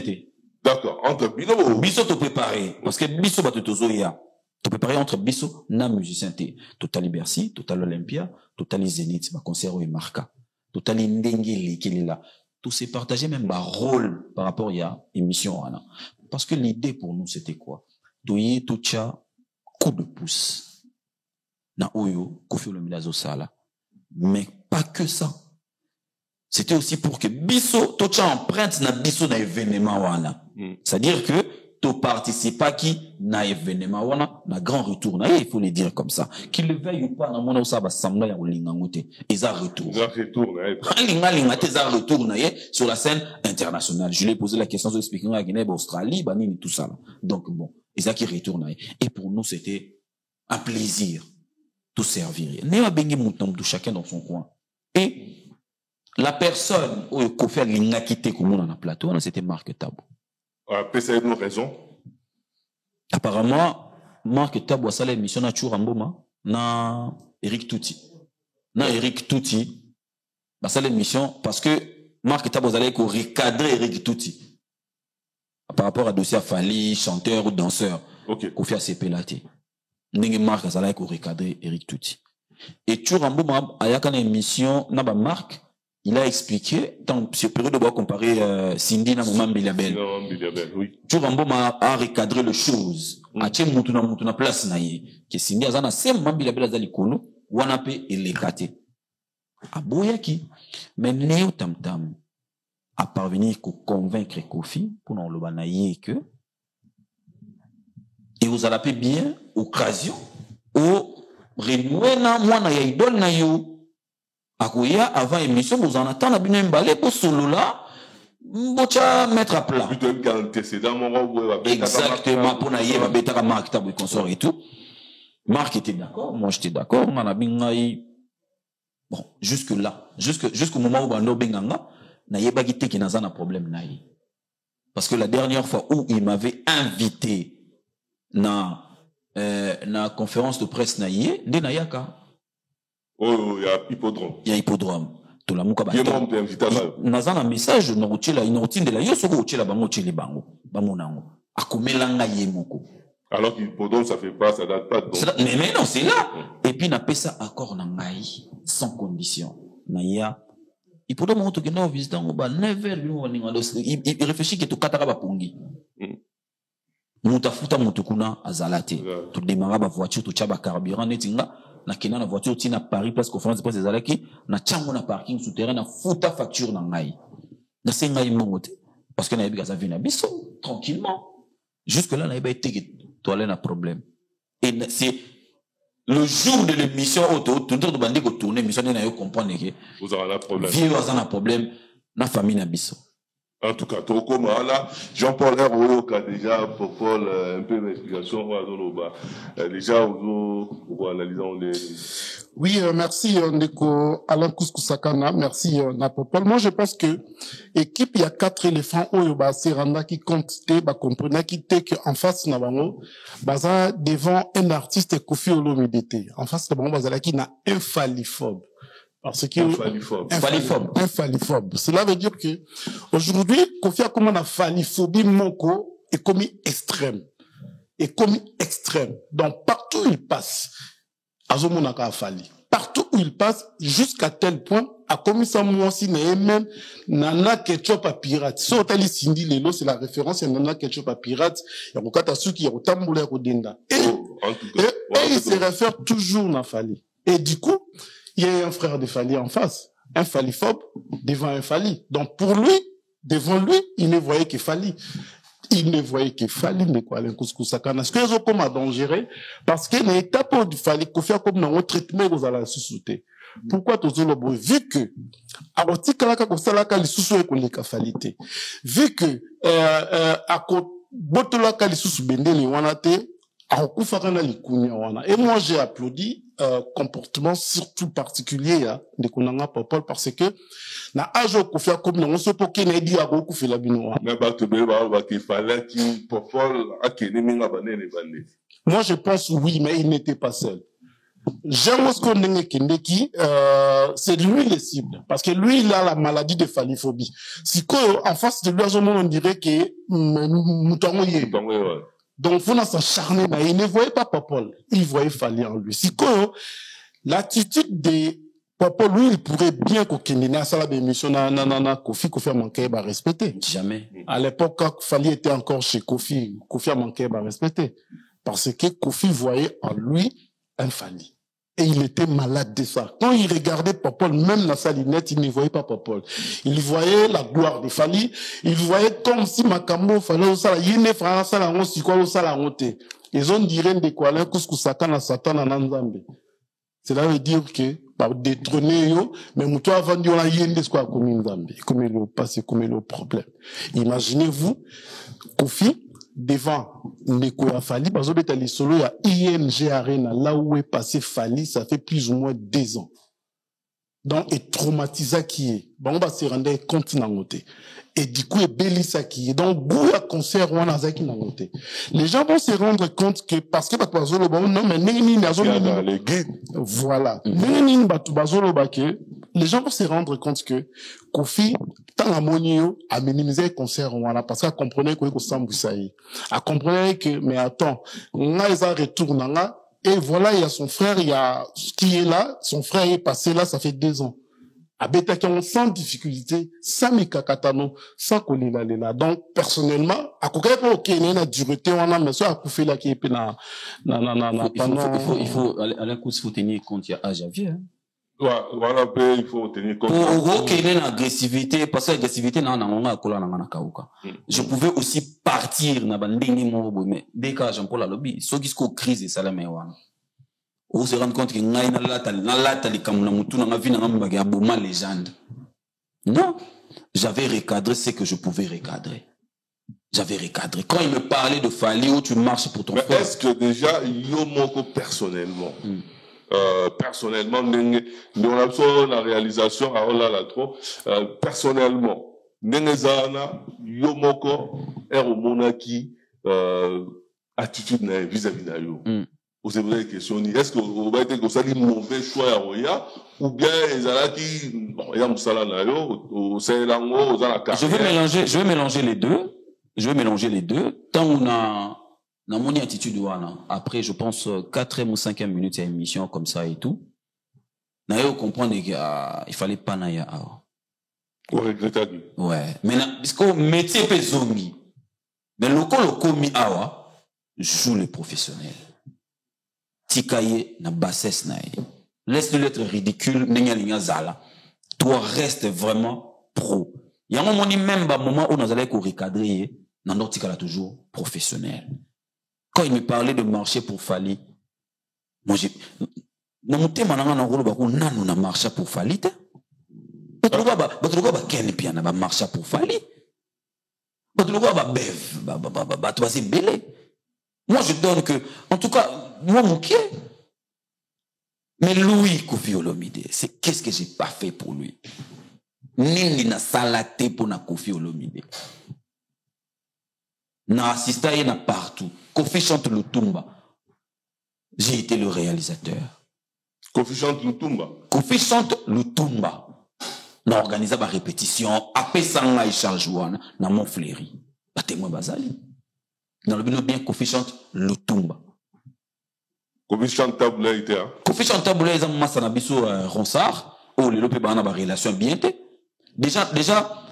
d'accord, entre Bisso. Bisso te préparer. Parce que Bisso, bah, te préparer entre Bisso, na musicien, Total Bercy, Total Olympia, Total Zénith, bah, concert et Marca. Total Ndengeli, qui est là. Tout s'est partagé même, bah, rôle par rapport à la émission, Anna. Parce que l'idée pour nous, c'était quoi? Doye, Toucha, coup de pouce. Na Oyo, Kofi Olomide Azosala. Mais pas que ça. C'était aussi pour que Bisso, Toucha empreinte na Bisso na événement wana. C'est-à-dire que tu participes à qui na événement wana, na grand retour. Na, il faut le dire comme ça. Qu'il le veuille ou pas, na mona osaba samla ya olingangote. Ils ont retour. Ils ont retour, sur la scène internationale. Je lui ai posé la question de speaking à Guinée, Australie, Banini, tout ça. Là. Donc bon. Ils qui retournent. Et pour nous, c'était un plaisir de servir. Néa bengi mouton de chacun dans son coin. Et la personne où Kofi a quitté comme on en a plateau, c'était Marc Tabou. PCA nous raison. Apparemment, Marc Tabou a salé l'émission na Churamboma, na Eric Touti. Na Eric Touti, a salé l'émission parce que Marc Tabou allait recadrer Eric Touti. Par rapport à dossier Fali, chanteur ou danseur. Ok. Kofi a CP laté. N'engue Marc Azala ko recadrer Eric Touti. Et Churambo a y a une émission, naba Marc, il a expliqué, dans ce période de comparer Cindy na Maman Biliabel. Oui. Churambo a recadré les choses. A tché mutuna place na ye. Que Cindy azana se Maman Biliabel azali kono, wanape elekate. A boyaki. Mais Neo Tam Tam à parvenir à convaincre Kofi pour nous le que et vous allez bien occasion au renouer na moi na idole na yo akoya avant émission vous en attendez bien embalé pour solo là bocha mettre à plat exactement pour na yeba beta ka Marc Tabou consort et tout. Marc était d'accord, moi j'étais d'accord, on a bien bon jusque là jusqu'au moment où bando benganga na yebagité qui n'a pas de problème naï. Parce que la dernière fois où il m'avait invité na conférence de presse naïe, de naïaka. Oh, il y a hippodrome. Il y a hippodrome. Tout la mouka bateau. Naza na message na routila inotine de la yo soko routila bango chili bango nango. Akomelanga yemoko. Alors qu'hippodrome ça fait pas, ça date pas. Mais non, c'est là. Et puis na pesa accord na ngai sans condition. Naïa il peut demander que nous visitons au bas 9h il réfléchit que tout katara ba pongi mutafuta mutukuna azalate tout démarrer ba voiture tout chaba carburant netinga na kena na voiture tina Paris place conférence de presse ezalaki na chango na parking souterrain na futa facture na ngai na senga imongote parce que na yebi kaza vina biso tranquillement jusque là na yeba été que toi là na problème et c'est le jour de l'émission auto tout de bandi ko tourner émission na yo comprendre que vous aurez un problème vieux un problème na famille na biso. En tout cas, là, Jean-Paul R. a déjà pour Paul un peu d'explication. Déjà, vous analysons les. Oui, merci Ndeko Alain Kouskou-Sakana, merci Napopol. Moi, je pense que équipe, il y a 4 éléphants au Seranda qui comptent, comprenez qui en face nabango, baza devant un artiste Kofi Olomide. En face nabango bazala qui n'a infalliphobe. Parce que infalliphobe. Cela veut dire que aujourd'hui, Kofi a comme la falliphobie moko est commis extrême. Donc partout où il passe, Azomonaka a falli. Partout où il passe, jusqu'à tel point, a commis ça moi aussi, même Nana Ketchup à pirate. So, t'as les Cindy Lelo, c'est la référence, il y a Nana Ketchup à pirate. Il y a Rokata Suki, il y a Rotamboula Rodenda. Et il se réfère toujours à Fali. Et du coup, il y a un frère de Fali en face. Un Faliphobe devant un Fali. Donc, pour lui, devant lui, il ne voyait que Fali. Il ne voyait que Fali, mais quoi, les couscous-sakana. Ce que les autres comme à dangereux, parce que les étapes du Fali, qu'on fait comme dans un traitement, vous allez sous-souter. Pourquoi tout le monde, vu que, à l'autre, quand ça, là, quand les sous-souter, qu'on les cafalité. Vu que, à côté, botola, quand les sous-souter, les wanate, et moi, j'ai applaudi comportement surtout particulier de Konanga Popol parce que na ajo kofia comme non se poké na di ago ko fela bino. Na ba te be ba ki fallait qui Popol akene minga banene bande. Moi je pense oui, mais il n'était pas seul. J'aime ce qu'on dit qui c'est lui le cible parce que lui il a la maladie de phalliphobie. Si en face de lui on dirait que moutongo yé. Donc, faut s'acharner, mais il ne voyait pas Popol. Il voyait Fali en lui. Si quoi, l'attitude de Popol, lui, il pourrait bien qu'au ça la émission, Kofi a manqué, bah, respecter. Jamais. À l'époque, quand Fali était encore chez Kofi a manqué, bah, respecter. Parce que Kofi voyait en lui un Fali. Et il était malade de ça. Quand il regardait Popol, même dans sa lunette, il ne voyait pas Popol. Il voyait la gloire de Fali. Il voyait comme si Makambo fallait au sala. Yene frère sala on si quoi au sala rote. Ils ont diré de quoi là couscous-sakana Satan en Nzambe. Cela veut dire que par détrôner yo, mais muto avant de la yende quoi comme Nzambe. Comme le passé, comme le problème. Imaginez-vous Kofi devant Nekoya Fali, parce que les solo, il y a ING Arena, là où est passé Fali, ça fait plus ou moins 2 ans. Donc, et traumatisé qui est. Bon, on va se rendre compte dans le et du coup, et Bélissa qui est. Donc, goût à concert, on a ça qui n'a noté. Les gens vont se rendre compte que, parce que, non, mais, voilà. Les gens vont se rendre compte que, Kofi, tant la monio, a minimisé le concert, voilà, parce qu'elle comprenait qu'il y a Samboussaï. Elle comprenait que, mais attends, on a les retourne là, et voilà, il y a son frère, il y a, qui est là, son frère est passé là, ça fait 2 ans. Abeta qui ont sans difficulté, sans mikakatano, sans kolila lela. Donc, personnellement, à quoi qu'on ait na dureté, on a, mais ça, à couper là, qui est na, il faut, à la course, il faut tenir compte, il y a âge à vie, hein. Voilà, il faut tenir compte. Pour qu'il y ait une agressivité, parce que l'agressivité, je pouvais aussi partir, mais dès que Jean-Paul a lobby, ce qui est crise, c'est la meilleure. On se rend compte que légende. Non, j'avais recadré ce que je pouvais recadrer. J'avais recadré. Quand il me parlait de Fali, où tu marches pour ton frère. Est-ce que déjà, Yomoko personnellement, personnellement, la réalisation, personnellement, Nenezana, Yomoko, Eromonaki, attitude vis-à-vis d'Ayo. Vous avez des questions. Est-ce que vous avez été comme ça, dit mauvais choix à Roya, ou bien, ils ont dit, bon, il y a Moussala Nayo, ou c'est l'ango, aux la je vais mélanger les deux. Je vais mélanger les deux. Tant on a, dans mon attitude, après, je pense, 4e ou 5e minute, il y a une émission comme ça et tout. Nayo comprendre qu'il fallait pas Naya. Ouais. Mais, parce que métier peut zongi. Mais le komi awa, joue le professionnel. Tikaye na bassesse nae. Laisse-le être ridicule, n'engalinga zala. Toi, reste vraiment pro. Il y a un moment où nous allons recadrer, n'en tika toujours professionnel. Quand il me parlait de marcher pour Fali, moi j'ai, na monté mananga na rolo bako nanu na marcher pour Fali te. Batuluga ba ken pia na ba marcher pour Fali. Batuluga ba bev, ba toi c'est belé. Moi je donne que, en tout cas, moi mon pied. Mais lui, Kofi Olomide, c'est qu'est-ce que j'ai pas fait pour lui? Nini na salaté pour na Kofi Olomide. Na assisté na partout. Kofi chante le Tumba. J'ai été le réalisateur. Kofi chante le Tumba. Kofi chante le Tumba. Na organisé ma répétition. Après ça, on a échangé na mon fléri. Ba témoin bazali. Dans le bien, Kofi chante le Tumba. Kofi chante taboulé, Kofi chante taboulé, ils ont massé na biso Ronsard. oh le lope ba na ba relation bien té déjà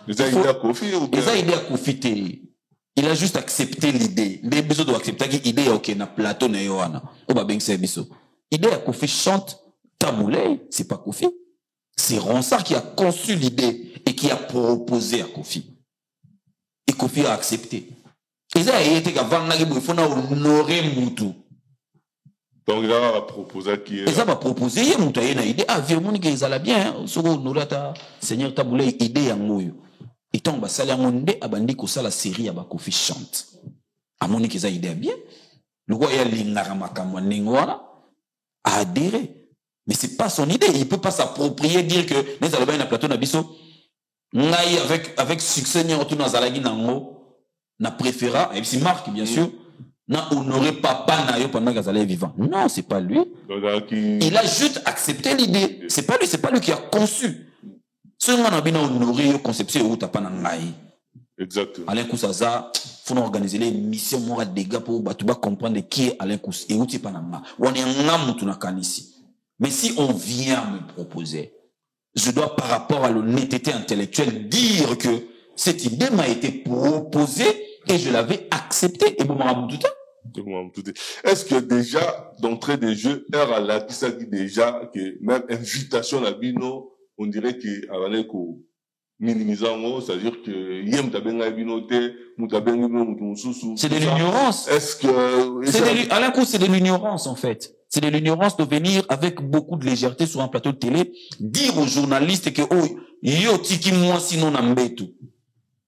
idée à Kofi ou bien idée à Kofi. Il a juste accepté l'idée. Des besoins doivent accepter l'idée OK na plateau na yoana. O ba beng biso. Idée à Kofi chante Taboulé, c'est pas Kofi. C'est Ronsard qui a conçu l'idée et qui a proposé à Kofi. Et Kofi a accepté. Et ça a été qu'avant il faut honorer Moutou. Donc il a proposé qui est. Et ça va proposer il Moutou a une idée ah vraiment que ça la bien so honorer ta Seigneur Taboulé idée ya moyo. Et tant ba sala monde abandi ko sala série ya ba Kofi chante. Amoni que ça idée bien. Le roi ya lingara makamwa ningwana a adhéré. Mais c'est pas son idée, il peut pas s'approprier dire que les alba na plateau na biso ngai avec succès ni retour na zalagi nango na préféra et si Marc bien sûr n'a honoré papa na yo pendant que Zalé vivant. Non, c'est pas lui. Il a juste accepté l'idée. C'est pas lui qui a conçu. Ce qu'on a bien honoré conception ou tapa na ngai. Exactement. Alain Koussaza, faut organiser les missions mora des gars pour batuba comprendre qui est Alain Kous et où tu pas na ma. On est un homme tout na kanisi. Mais si on vient me proposer, je dois par rapport à l'honnêteté intellectuelle dire que cette idée m'a été proposée et je l'avais acceptée. Et vous m'en doutez? Est-ce que déjà, d'entrée de jeu, RLA, qui ça dit déjà que même invitation à Bino, on dirait qu'il y a minimisant, c'est-à-dire que yem tabenga binoté, mutabenga mutususu. C'est de l'ignorance. Est-ce que à coup c'est de l'ignorance en fait. C'est de l'ignorance de venir avec beaucoup de légèreté sur un plateau de télé dire aux journalistes que oh yo tiki moi sinon na mbetu.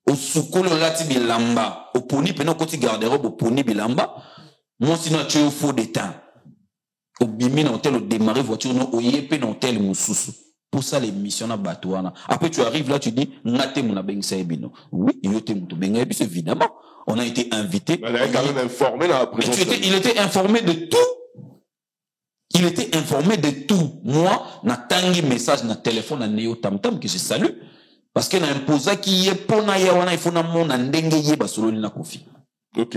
Au sukolo lati bilamba, au poni pena koti garde-robe au poni bilamba. Moi sinon tu es au faux d'état. Au bimi na hôtel au démarrer voiture non au yepé na hôtel mususu. Pour ça, les missions na batouana. Après, tu arrives là, tu dis, nate muna bengsa ebino. Oui, il était moutou benga ebis, évidemment. On a été invité. Il a quand même informé la présence. Il était informé de tout. Il était informé de tout. Moi, na tangi message na téléphone na Neo Tam Tam que je salue. Parce que na imposa qui est pona yawana, il faut na mona ndenge ye basololi na Kofi. Ok.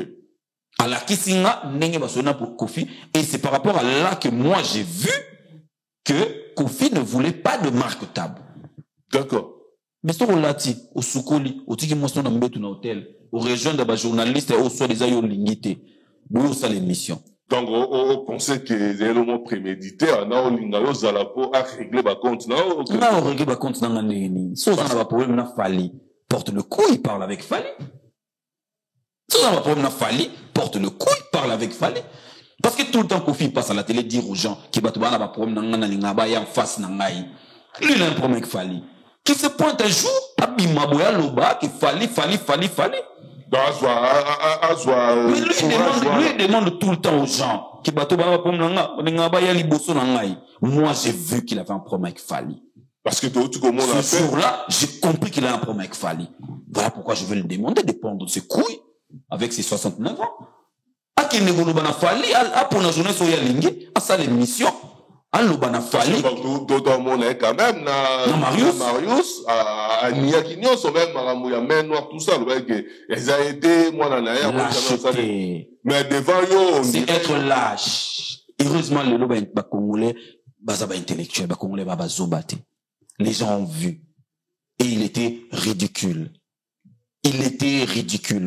À la kisinga, ndenge basololi na Kofi. Et c'est par rapport à là que moi, j'ai vu que Kofi ne voulait pas de marque table. D'accord. Mais ce qu'on l'a dit, au Soukoli, au Tiki Monston dans un hôtel, au région de journalistes, au soit des aïeux lingité, où ça l'émission. Donc, on pensait que les éléments prémédités, on a l'ingalo zalapo à régler ma compte, non? On a réglé ma compte dans l'année. Si on a un problème, on a Fali. Porte le coup, il parle avec Fali. Si on a un problème, on a Fali. Porte le coup, il parle avec Fali. Parce que tout le temps, Kofi passe à la télé dire aux gens qui battent un problème en face n'angai. Lui, il a un problème avec Fali. Qui se pointe un jour, Abimaboya Loba, qui Fali. Mais lui demande tout le temps aux gens qui battent un problème n'angai. Moi, j'ai vu qu'il avait un problème avec Fali. Parce que tout le monde a fait. Ce jour-là, j'ai compris qu'il a un problème avec Fali. Voilà pourquoi je vais le demander de prendre ses couilles avec ses 69 ans. Qui ne voulait pas Fali, à pour la journée sur Yalingi, à ça l'émission, à l'Obana Fali. Tout le monde est quand même, Marius, à Niakinyo, sont même, à main noire, tout ça, ils ont été, moi, dans l'air, mais devant eux, c'est être lâche. Heureusement, le loba Congolais, bazaba intellectuel, Congolais, baba zobate. Les gens ont vu. Et il était ridicule.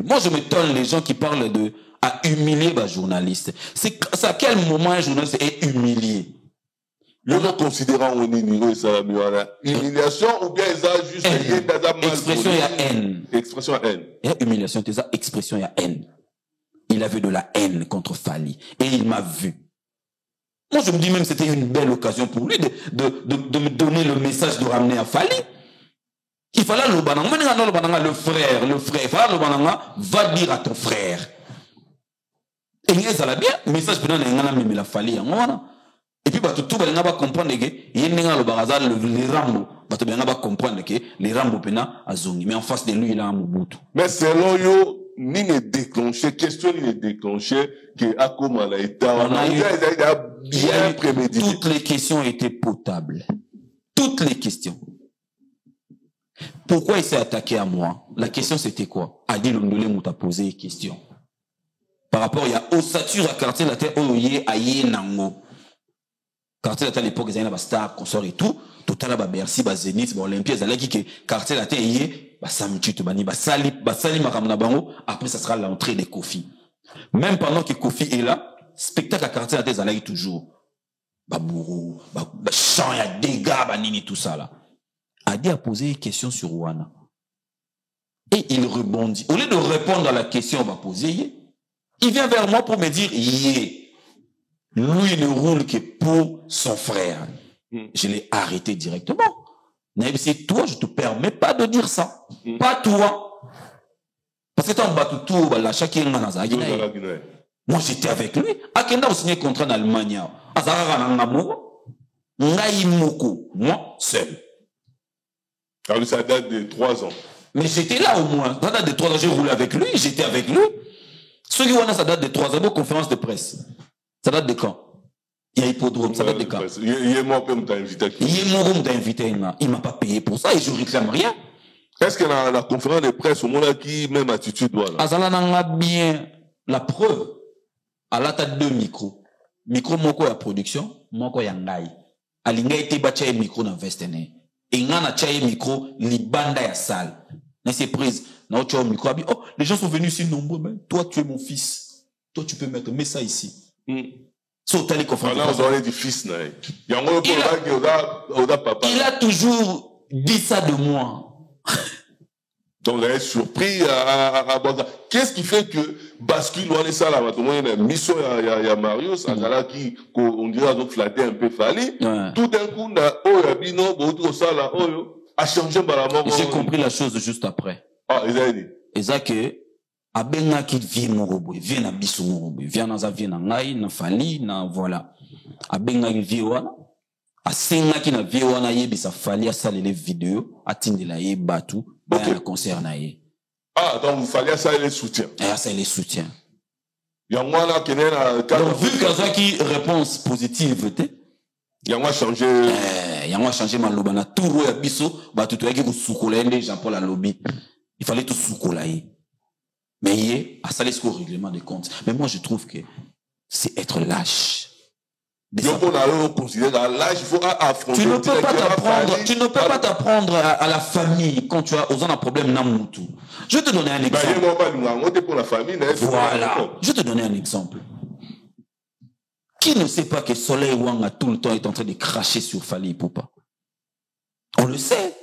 Moi, je m'étonne les gens qui parlent à humilier les journalistes. C'est à quel moment un journaliste est humilié? Nous considérons humiliation ou bien juste expression et haine. Expression et haine. Et humiliation, c'est ça, expression et haine. Il avait de la haine contre Fali. Et il m'a vu. Moi, je me dis même que c'était une belle occasion pour lui de me donner le message de ramener à Fali. Il fallait le frère, il fallait va dire à ton frère. Et il y a bien, message pendant que la Fali. Et puis, tout le monde va comprendre que les Rambo, va comprendre que les Rambo pena à Zongi. Mais en face de lui, il a un Mobutu. Mais selon yo, ni les déclenché, question ni les déclenché, que Akoma l'a été, bien prémédité. Toutes les questions étaient potables. Toutes les questions. Pourquoi il s'est attaqué à moi? La question c'était quoi? Adi Londolé m'a posé une question. Par rapport, il y a ossature à quartier la terre, oye, aye, nango. Quartier la terre, à l'époque, il y avait des stars, consorts et tout total ba Bercy ba Zénith ba Olympia ezalaki que quartier la terre yé ba samedi to bani ba sali makamna bango. Après ça sera l'entrée de Kofi. Même pendant que Kofi est là, spectacle à quartier la terre ezalaki toujours ba bourreau ba chant ya dégâts ba nini tout ça là. Adi a posé une question sur Wana. Et il rebondit. Au lieu de répondre à la question on va poser, il vient vers moi pour me dire lui ne roule que pour son frère. Je l'ai arrêté directement. C'est toi, je te permets pas de dire ça. Pas toi. Parce que t'as battu tout, là, chacun moi, j'étais avec lui. Akenda a signé contrat en Allemagne. Moi, seul. Alors, ça date de 3 ans. Mais j'étais là au moins. Ça date de 3 ans, j'ai roulé avec lui, j'étais avec lui. Ceux qui ont ça date de 3 ans, conférence de presse. Ça date de quand? Il y a hippodrome, ça date de quand? Il y a moi qui m'a invité. Il m'a pas payé pour ça et je réclame rien. Est-ce que la conférence de presse, au moment qui même attitude doit là? Azala n'a bien la preuve. À la tête 2 micros. Micro moko ya production, moko ya ngai. Alinga ite bacha micro na vestene. Et ngana chaye micro libanda ya salle. Na c'est prise. Na ocho micro abi oh les gens sont venus ici nombreux mais toi tu es mon fils. Toi tu peux mets ça ici. So tali conférence. Là on aurait dit fils na. Il a toujours dit ça de moi. Donc, elle est surpris à qu'est-ce qui fait que bascule on est ça là maintenant il y a mission il y a Mario ça là qui on dirait donc flatter un peu Fally tout d'un coup na Bino beaucoup ça là a changé par j'ai compris la chose juste après ça que abenga qui vient morobo vient na biso morobo vient na vient na ngai na Fally na voilà abenga qui vient wana asenga qui na vient wana yebisa Fally asala les vidéos atindela ye batu le concert na ye. Ah, donc il fallait ça les soutiens. Ah, ça les soutiens. Donc vu que qui réponse positive il y a changé ma lobana tout ya biso ba tout yaki ko sukola ndé Jean-Paul a lobby. Il fallait tout sukola ye. Mais yé a salé ce règlement de compte. Mais moi je trouve que c'est être lâche. Donc on a considéré l'âge, il faut affronter. Tu ne peux pas t'apprendre à la famille quand tu as un problème n'amoutou. Je vais te donner un exemple. Voilà. Je vais te donner un exemple. Qui ne sait pas que Soleil Wanga tout le temps est en train de cracher sur Fally Ipupa? On le sait.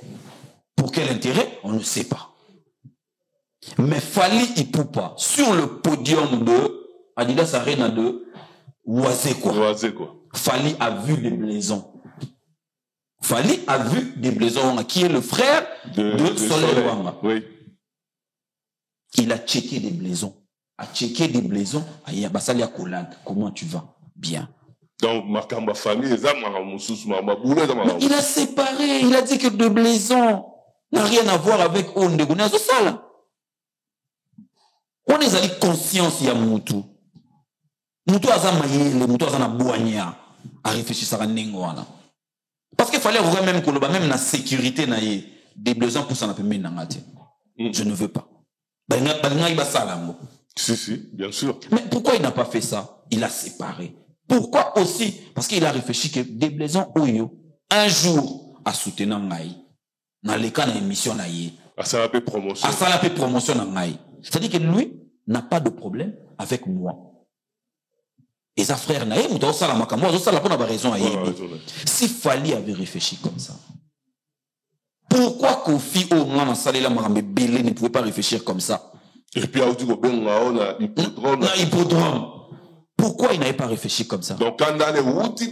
Pour quel intérêt? On ne sait pas. Mais Fally Ipupa sur le podium de Adidas Arena de Oisé quoi. Fally a vu des blaisons. Fally a vu des blaisons qui est le frère de Soleil Wanga. Oui. Il a checké des blaisons. A checké des blaisons. Comment tu vas? Bien. Donc, ma famille, il a séparé. Il a dit que de blaisons n'a rien à voir avec Ondego. On est allé conscience ya Moutou. Moutou aza mayele, Moutou aza na boigna à réfléchir à Nengwana. Parce qu'il fallait voir même Koloba, même la sécurité na ye, des besoins pour s'en appeler Nangate. Je ne veux pas. Si, bien sûr. Mais pourquoi il n'a pas fait ça? Il a séparé. Pourquoi aussi? Parce qu'il a réfléchi que des blaisons Oyo, un jour, a soutenu Ngai, dans les cas d'émission na ye. À ça la promotion. À ça la promotion Ngai. C'est-à-dire que lui n'a pas de problème avec moi. Et sa frère Naïm, ou ça la makamwa, ça la bonne raison à Yébi. Si Fally avait réfléchi comme ça, pourquoi Kofi au moins en salé la marambe belé ne pouvait pas réfléchir comme ça? Et puis à on a hippodrome. Pourquoi il n'avait pas réfléchi comme ça? Donc quand on a les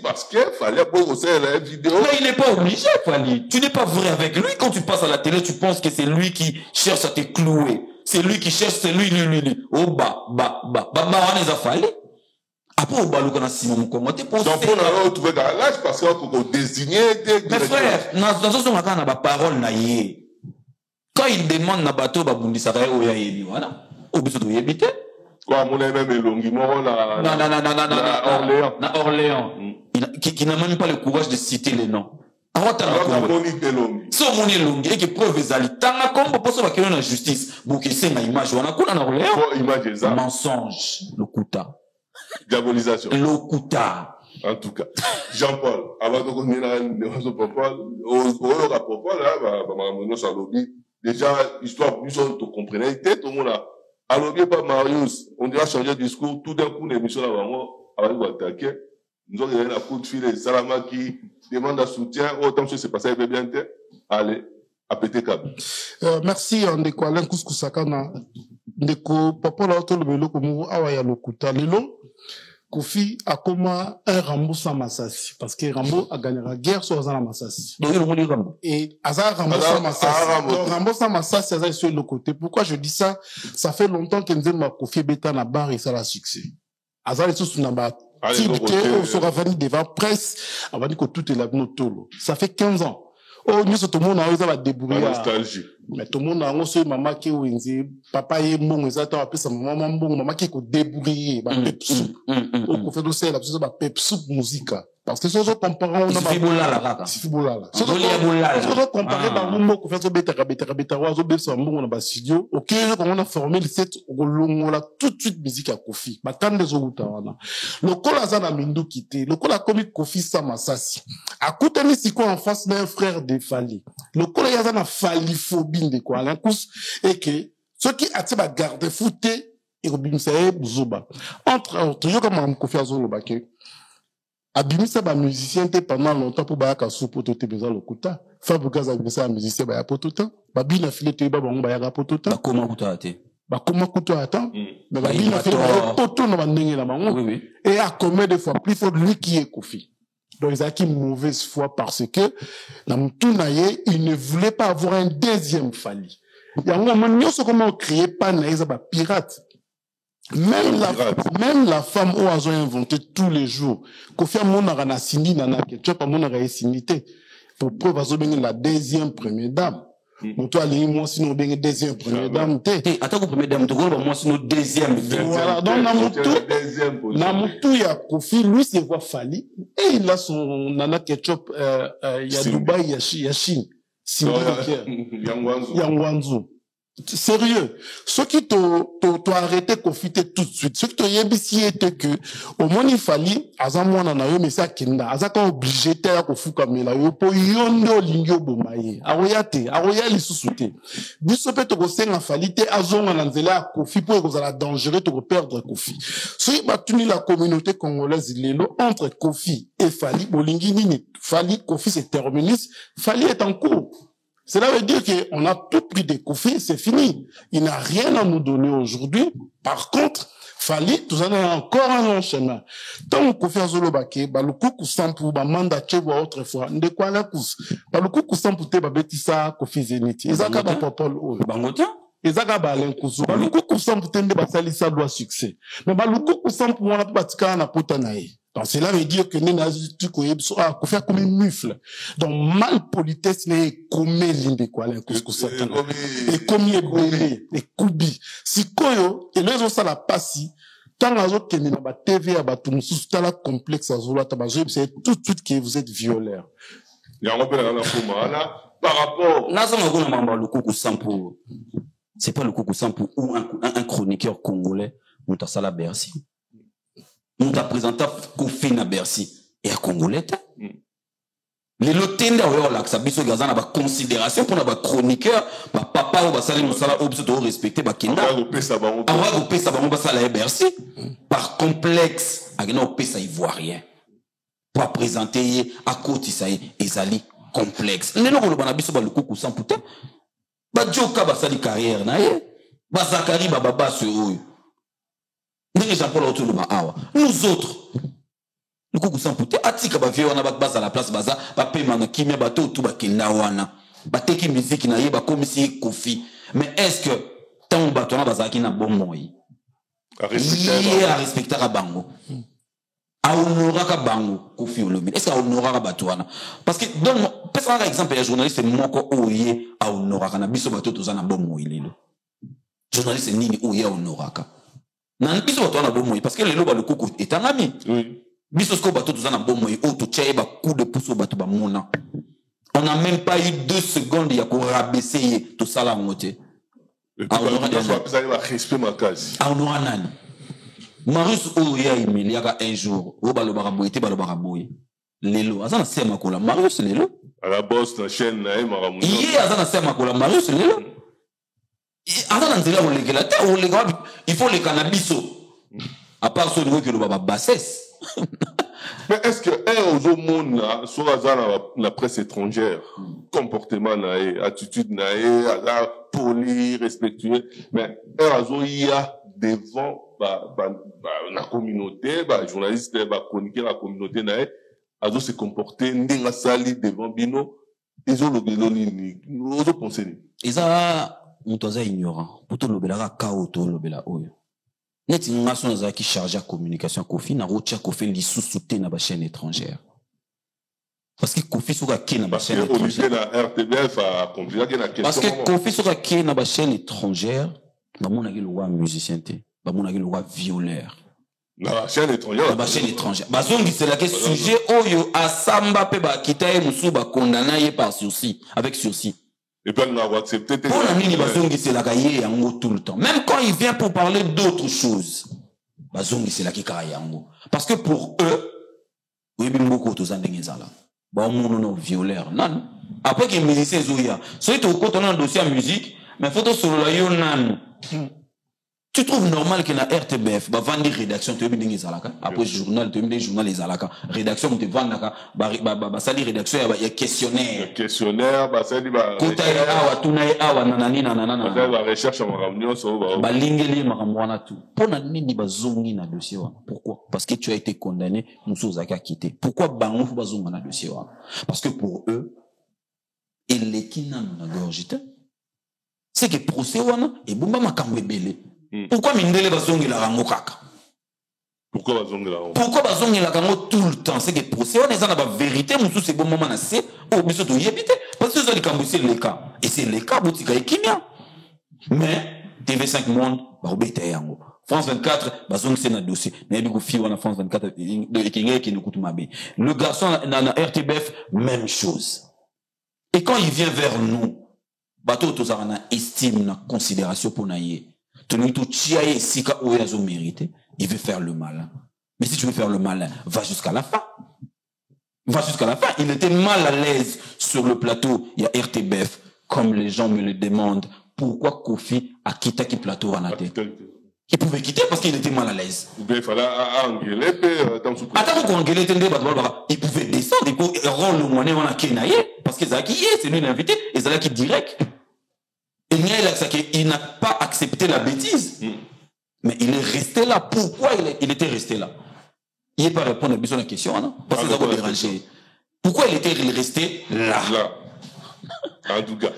parce qu'il fallait pas aussi la vidéo. Mais il n'est pas obligé, Fally. Tu n'es pas vrai avec lui. Quand tu passes à la télé, tu penses que c'est lui qui cherche à te clouer. C'est lui qui cherche, c'est lui. Oh on les a fallu. Après, on va le connaître si mon commenté pour. Donc, on a retrouvé dans l'âge parce qu'on désignait. Mais frère, dans ce moment, on a pas parole naïe. Quand il demande na bateau, babundi ça va oya yebi, voilà. Au besoin de yébiter. Quoi, mon même élongiment, na Orléans. Qui n'a même pas le courage de citer les noms. Alors, si on est long, et que preuve ezali, tanga kombo poso ba keno na justice, bouke c'est na image, on a quoi na Orléans? Image ça. Mensonge, le kuta. Diabolisation. Lokuta. En tout cas, Jean-Paul, avant de revenir à Popol, déjà, histoire plus on te comprenait, tout le monde a, alors bien pas Marius, on dirait changer de discours, tout d'un coup, l'émission là, vraiment, avant de attaquer, nous avons donné la coup de fil, Salama qui demande un soutien, autant que c'est passé, il peut bien être, allez, à péter câble. Merci, Ndeko Alain Kouskou-Sakana. Ndeko, papa la auto le melo comme awaya lokuta. Lelo, Kofi a comme un Rambo sans Massassi. Parce que Rambo a gagné la guerre sur Azana Massassi. Et Azar Rambo sans Massassi. Donc Rambo sans Massassi, Azar est sur le côté. Pourquoi je dis ça? Ça fait longtemps qu'il nous a Kofi Beta na barre et ça la succès. Azar est sur Namba. On sera venu devant presse. On va dire que tout est là, tolo. Ça fait 15 ans. Oh, nous, tout le monde a eu la débrouiller. Nostalgie. Mais tout le monde a eu maman qui est papa est bon, ils attendent après sa maman bon, maman qui est débrouillé, pep soup. Au fait de ça, la personne pep soup musique. Parce que si on compare, on a si football si on compare par moment qu'on fait ça bêta oiseau bêta bon on a studio. OK, on a formé le set on a tout de suite musique à Kofi. Batande des autres wana. Le col na mindu quitté, le col a commis Kofi Samasasi. À côté de Siko en face d'un frère de Fali. Le col a na Fali phobie de quoi la course et que ceux qui attirent à garder fouté et Robinsa Zuba. Entre yo comme Kofi Azoloba que abimisa ba musicien te pendant longtemps pour ba ka soupo to te besoin lokuta fabuka za bisa musicien ba ya potuta ba bina file te ba bango ba ya potuta ba koma kuta te ba koma kuta ata mais ba bina file ba poto na bandenge na bango et à combien de fois plus fort lui qui est Kofi. Donc ils ont acquis mauvaise foi parce que dans Mtunaye il ne voulait pas avoir un deuxième Fali. Il y a un moment nous comment créer pas naïsa ba pirate. Même la femme où elles ont inventé tous les jours. Kofi Amona na sindi nana que tu as pas mona ra sinité. Pour preuve azo bengi la deuxième première dame. Mon toi ali moi sinon bengi deuxième première dame té. Attends que première dame to go moi sinon deuxième. Voilà donc na mutu ya Kofi lui c'est voix Fali et il a son nana ketchup il y a Dubaï il y a Chine. Yangwanzu. Sérieux, ceux qui t'ont arrêté confiter tout de suite, ceux qui t'ont yébissi était que, au moins il fallait, azamwana na yo, mais ça kinda, azaka obligé te ya kofuka mela yo, po yondo lingyo bomaye, aroya li susute. Biso pe to kosenga fali te azonga na nzela kofi po ekozala dangereux to perdre Kofi. Soki batuni la communauté congolaise lelo entre Kofi et Fali, bolingi nini, Fali, Kofi c'est terminus, Fali est en cours. Cela veut dire qu'on a tout pris des Kofi, c'est fini. Il n'a rien à nous donner aujourd'hui. Par contre, Fali, tout ça a encore un enchaînement. Tant que Kofi Azolobake, le coucou sampu, manda tchèboua autrefois, de quoi la cousse. Le coucou sampu te, betisa Kofi Zeniti. Ezaka ba popol ou. Bangotia? Ezaka ba alenkusu. Le coucou sampu te, salisa doit succès. Mais le coucou sampu, on a batika na potanae. Donc, cela veut dire que nous avons fait comme une mufle. Donc, malpolitesse, n'est comme l'inde, quoi, et comme l'ébélé, et koubi. Si koyo, et les autres, ça la passe, tant les autres qui n'ont pas TV, à batou, sous la complexe, à zola, tabajo, c'est tout de suite que vous êtes violeur. Il y a un peu par rapport. Là, ça m'a le coucou sampo. C'est pas le coucou sampo ou un chroniqueur congolais, ou t'as ça la Bercy. Nous t'a présenté Kofi na Bercy et à Congolais. Les lotenda ouais là que ça biso gazana ba considération pour na ba chroniqueur ba papa ou ba sala musala obso to respecter ba kinda. Awa go pesa ba ba sala Bercy par complexe agena pesa ivoirien. Pour présenter à côté ça ezali complexe. Lelo ko ba na biso ba lukuku sans putain. Ba joka ba sali carrière na ye. Ba Zakari ba baba ce oyo. Nous autres, nous coucou sans pouté, atika ba vieux on a base à la place baza, ba paiement na kimia bateau tout ba kinda wana. Ba teki musique na ye ba comme si Kofi. Mais est-ce que tant bateau na baza ki na bon moyi? À respecter à bango. A honorer ka bango Kofi Olomide. Est-ce qu'à honorer ka bateau wana? Parce que donc par exemple un journaliste moko oye a honorer ka na biso bateau tout ça na bon moyi lelo. Journaliste nini oye a honorer ka. Nan biso bato na bomoi parce que le loba le coucou est un ami. Oui. Biso sko bato tous na bomoi o to tchai ba coup de pouce bato ba mona. On n'a même pas eu 2 secondes ya ko rabaisser tout ça là ngote. Ah on aura respect ma case. Ah on aura nani. Marius Oya Imeliaka un jour, o balobara boye te balobara boye. Lelo, azana se makola Marius lelo. À la bosse la chaîne na maramu. Iye azana se makola Marius lelo. Azana nzela o legela te o lega il faut le cannabiso. À part ce niveau que le baba bassesse. Mais est-ce que aux monde là, sur la presse étrangère, comportement nae, attitude nae, poli, respectueux, mais il y a devant la communauté, journaliste, chroniquer la communauté nae, azo se comporter ndenga sali devant bino, ils ont le pensé. Ils ont ignorant. Pour tout le bela kao to le bela oyo. Net ingaso na qui charge la communication Kofi na rocha Kofi li sous-souté na ba chaîne étrangère. Parce que Kofi soka ke na ba chaîne étrangère. Parce que Kofi soka ke na ba chaîne étrangère, ba mona ki le roi musicien te, ba mona ki le roi violeur. Na chaîne étrangère. Na ba chaîne étrangère. Ba zongi c'est la que sujet oyo asamba pe ba kitaye musu ba condamné ye par sursis, avec sursis. Et puis, on a accepté. Pour la mini bazongi c'est la cahier yango tout le temps. Même quand il vient pour parler d'autres choses, bazongi c'est la qui cahier yango. Parce que pour eux, oui bien beaucoup tous en dengezala. Bah on non violeur nan. Après que musicien zoya, soit tu quand on a un dossier en musique, mais photo sur la yo nan. Tu trouves normal que na RTBF ba vendre rédaction tu bien ngezala ka. Après journal tu bien journal les alaka. Rédaction te vendre ka ba sali rédaction ya questionnaire. Questionnaire ba sali ba. Kota ya awa tunai awa nanani nanana. Ba recherche en réunion so ba. Ba lingeli makamwana tout. Pona nini bazongi na dossier wa. Pourquoi? Parce que tu as été condamné, muso zaka quitté. Pourquoi bango faut bazonga na dossier wa? Parce que pour eux elekina na gorgite. C'est que procès wana et bomba makambo ebele. Pourquoi mindele bazongi la rango kaka? Pourquoi bazongi la rango? Pourquoi bazongi la rango tout le temps? C'est que procès on est dans la vérité, musu c'est bon moment na c'est au biso to yebite parce que ça les cambuser les cas et c'est les cas boutika ekimia. Mais TV5 Monde ba obete yango. France 24 bazongi c'est na dossier. Na yebi ko fi wana France 24 ekinga ki nukutu mabe. Le garçon na RTBF même chose. Et quand il vient vers nous, bateau tozarana estime na considération pour naie. Il veut faire le mal. Mais si tu veux faire le mal, va jusqu'à la fin. Va jusqu'à la fin. Il était mal à l'aise sur le plateau. Il y a RTBF. Comme les gens me le demandent, pourquoi Kofi a quitté qui plateau en a tête? Il pouvait quitter parce qu'il était mal à l'aise. Il fallait engueuler. Attends, qu'on engueule, il pouvait descendre. Il pouvait rendre le moyen à Kenaye. Parce que c'est lui l'invité. Et c'est là qui direct. Il n'a pas accepté la bêtise. Mais il est resté là. Pourquoi il était resté là? Il n'est pas répondre à la question, non? Parce que ça va déranger. Pourquoi il était resté là? En tout cas.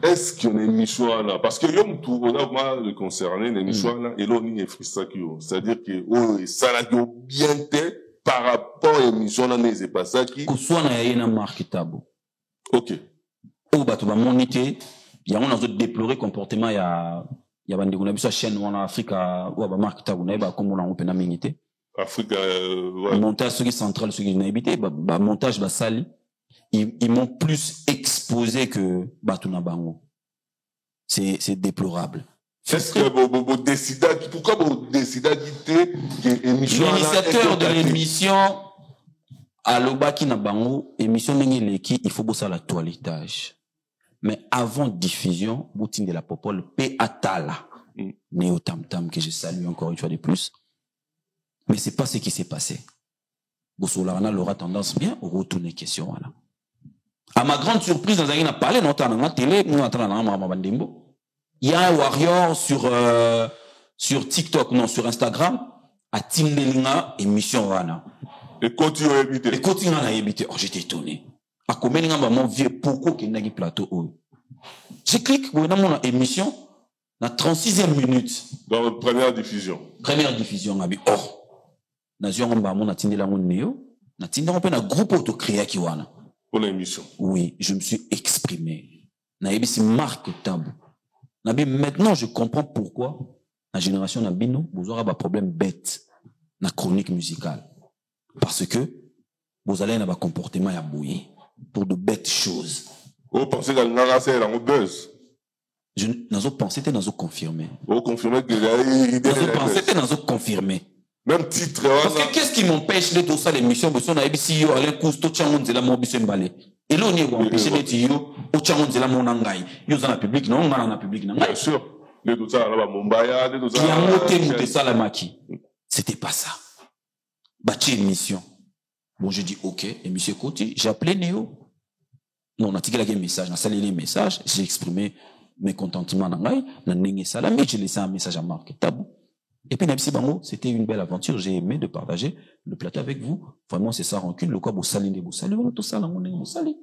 Est-ce qu'il y a une émission là? Parce que on a mal le concerné, l'émission là, et là, on est frustré. C'est-à-dire que, ça l'a bien été par rapport à l'émission là, n'est pas ça qui. Soit on a une marque tabou. Ok. Ou bah, tu vas moniter. Il y a un déploré comportement, il y a bande on a vu sa chaîne en Afrique ou à marque tabou, bah, comme on a open amingité. Afrique, ouais. Montage, ceux qui central, ceux qui n'ont habité, bah, montage, bah, sali. Ils m'ont plus exposé que, bah, tout n'a bango. C'est déplorable. Est-ce que vous décidez, pourquoi vous décidez de l'émission? L'initiateur de l'émission, à l'Obaki n'a bango, émission Nengeleki, il faut bosser la toilettage. Mais avant diffusion, boutin de la popole, P. Atala, Néo Tam Tam, que je salue encore une fois de plus. Mais c'est pas ce qui s'est passé. Bossolarana aura tendance bien au retourner question, voilà. À ma grande surprise, dans un parlé, nous avons la télé, nous avons il y a un warrior sur TikTok, non, sur Instagram, à Timbelinga, émission, voilà. Et continue à éviter. Et continue à éviter. Oh, j'étais étonné. À combien de temps, mon vieux, pourquoi qu'il n'y a pas plateau? Je clique pour une émission, la 36e minute. Dans la première diffusion. Première diffusion, oh. Nation, on a tindé la néo. On a tindé un groupe autocréé qui wana. Pour l'émission. Oui, je me suis exprimé. C'est marque tabou. Maintenant, je comprends pourquoi la génération Nabino, vous aurez un problème bête, la chronique musicale. Parce que, vous allez avoir un comportement à bouillir pour de bêtes choses. Vous pensez que c'est un buzz? Je n'ai pensé que nous confirmé. Vous confirmez que Nous pensé que nous confirmé. Même titre. Parce que qu'est-ce qui m'empêche de faire l'émission de son ABC yo Alain Cousteau tchangon de la mobile mbalé. Et là on est empêché de yo au tchangon de la monangai. Yo dans la public non, on dans la public non. Bien sûr. Les tout ça là Mombaya, les tout ça. Qui a monté Salamaki. C'était pas ça. Bâti émission. Bon, je dis OK, émission côté, j'ai appelé Néo. Non, on a tiré un message, on a salé les messages, j'ai exprimé mes contentements dans l'aïe, on a négé ça là, mais j'ai laissé un message à Marc Tabou. Et puis, Nabisi Bango, c'était une belle aventure, j'ai aimé de partager le plateau avec vous. Vraiment, c'est ça, rancune, le quoi, vous salez, vous salez, tout ça, là, on est, vous salez.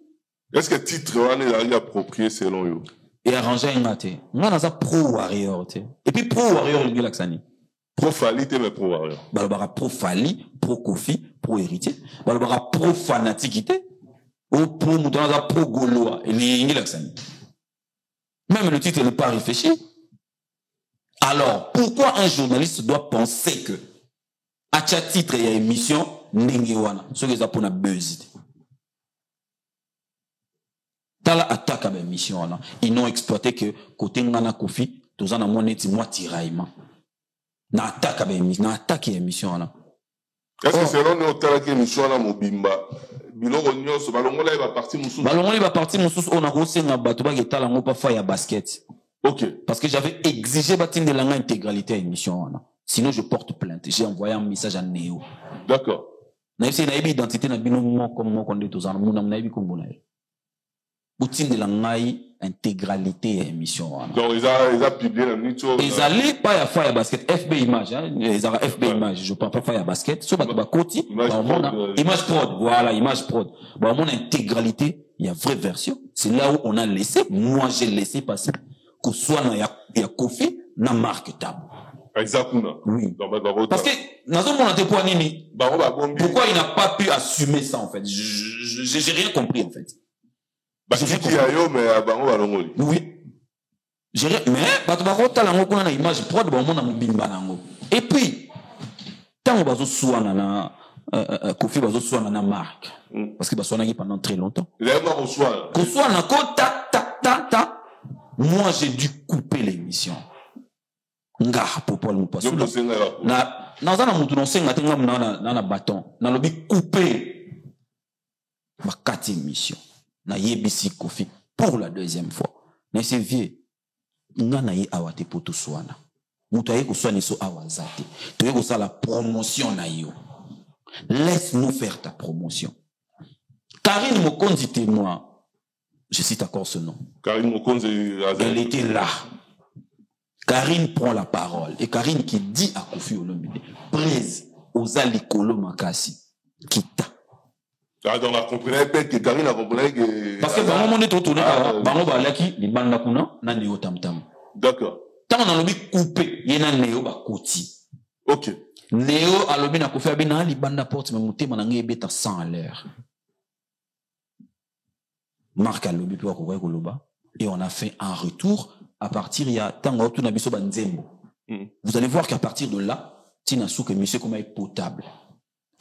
Est-ce que titre, on est approprié selon vous? Et arranger un maté. On a ça pro-warrior, tu sais. Et puis, pro-warrior, il y a l'accent. Pro-Fali, mais pro-warrior. Balbara pro-Fali, pro-Kofi, pro-héritier. Balbara pro-fanaticité. Ou pro-Moutonza, pro-Gaulois. Il y a l'accent. Même le titre n'est pas réfléchi. Alors, pourquoi un journaliste doit penser que, à chaque titre, il y a émission, Ningiwana, ce que ça pour la buzz. Dans l'attaque à l'émission, ils n'ont exploité que, côté Ngana Kofi, tous en a monnaie, moi, tiraillement. Na attaque à l'émission, est-ce que selon nous, t'as la émission, là, Mobimba, Biloro Nyos, Balongola, il va partir, Moussous. Balongola, il va partir, Moussous, on a reçu un bateau, qui est à la pas faille à basket. Ok. Parce que j'avais exigé de la intégralité à l'émission. Sinon, je porte plainte. J'ai envoyé un message à Néo. D'accord. Na une identité na bino mo comme mo konde tous en mon na bi kombo na. Boutine de la intégralité à émission. Donc ils a publié la minute. Ils allaient pas à faire basket FB image hein, ils ont FB image, je prends pas faire basket, so ba koti, image prod, voilà, image prod. Bon mon intégralité, il y a vraie version. C'est là où on a laissé, moi j'ai laissé passer que soit na ya Kofi na Marc Tabou. Exactement. Oui. Parce que, pourquoi il n'a pas pu assumer ça, en fait? J'ai rien compris, en fait. Oui. J'ai rien, mais, image prod, et puis, tant que vous soit na Kofi bazo soit na Marc. Parce que bazo pendant très longtemps. Moi, j'ai dû couper l'émission. Nga popol mu pasu na zana mutu no senga tenga na bâton na lobi couper ma 4e émission na yebisi Kofi pour la 2e fois na c'est vieux nga na yi awate poto swana mutu aye ko swana so awazate to yeko ça la promotion na yo, laisse-nous faire ta promotion. Karine Mokonzi témoin, je cite encore ce nom. Karine Mokonzi, elle était là. Karine prend la parole. Et Karine qui dit à Kofi Olomide, prise aux alikolo makasi, kita. Ah, donc, on comprenait pas que Karine a compris que... Parce que, bah, on est retourné à Bango Balaki, les banda kuna, na neo tam tam. D'accord. Tant on a l'obi coupé, y a neo ba koti. Ok. Neo a l'obi na Kofi abina, li banda porte, mais mouté, manangé beta 100 à l'heure. Marc a l'obi pour courir Koloba. Et on a fait un retour à partir, il y a Tango Tunabiso Banzembo. Vous allez voir qu'à partir de là, Tinasou que monsieur comme est potable.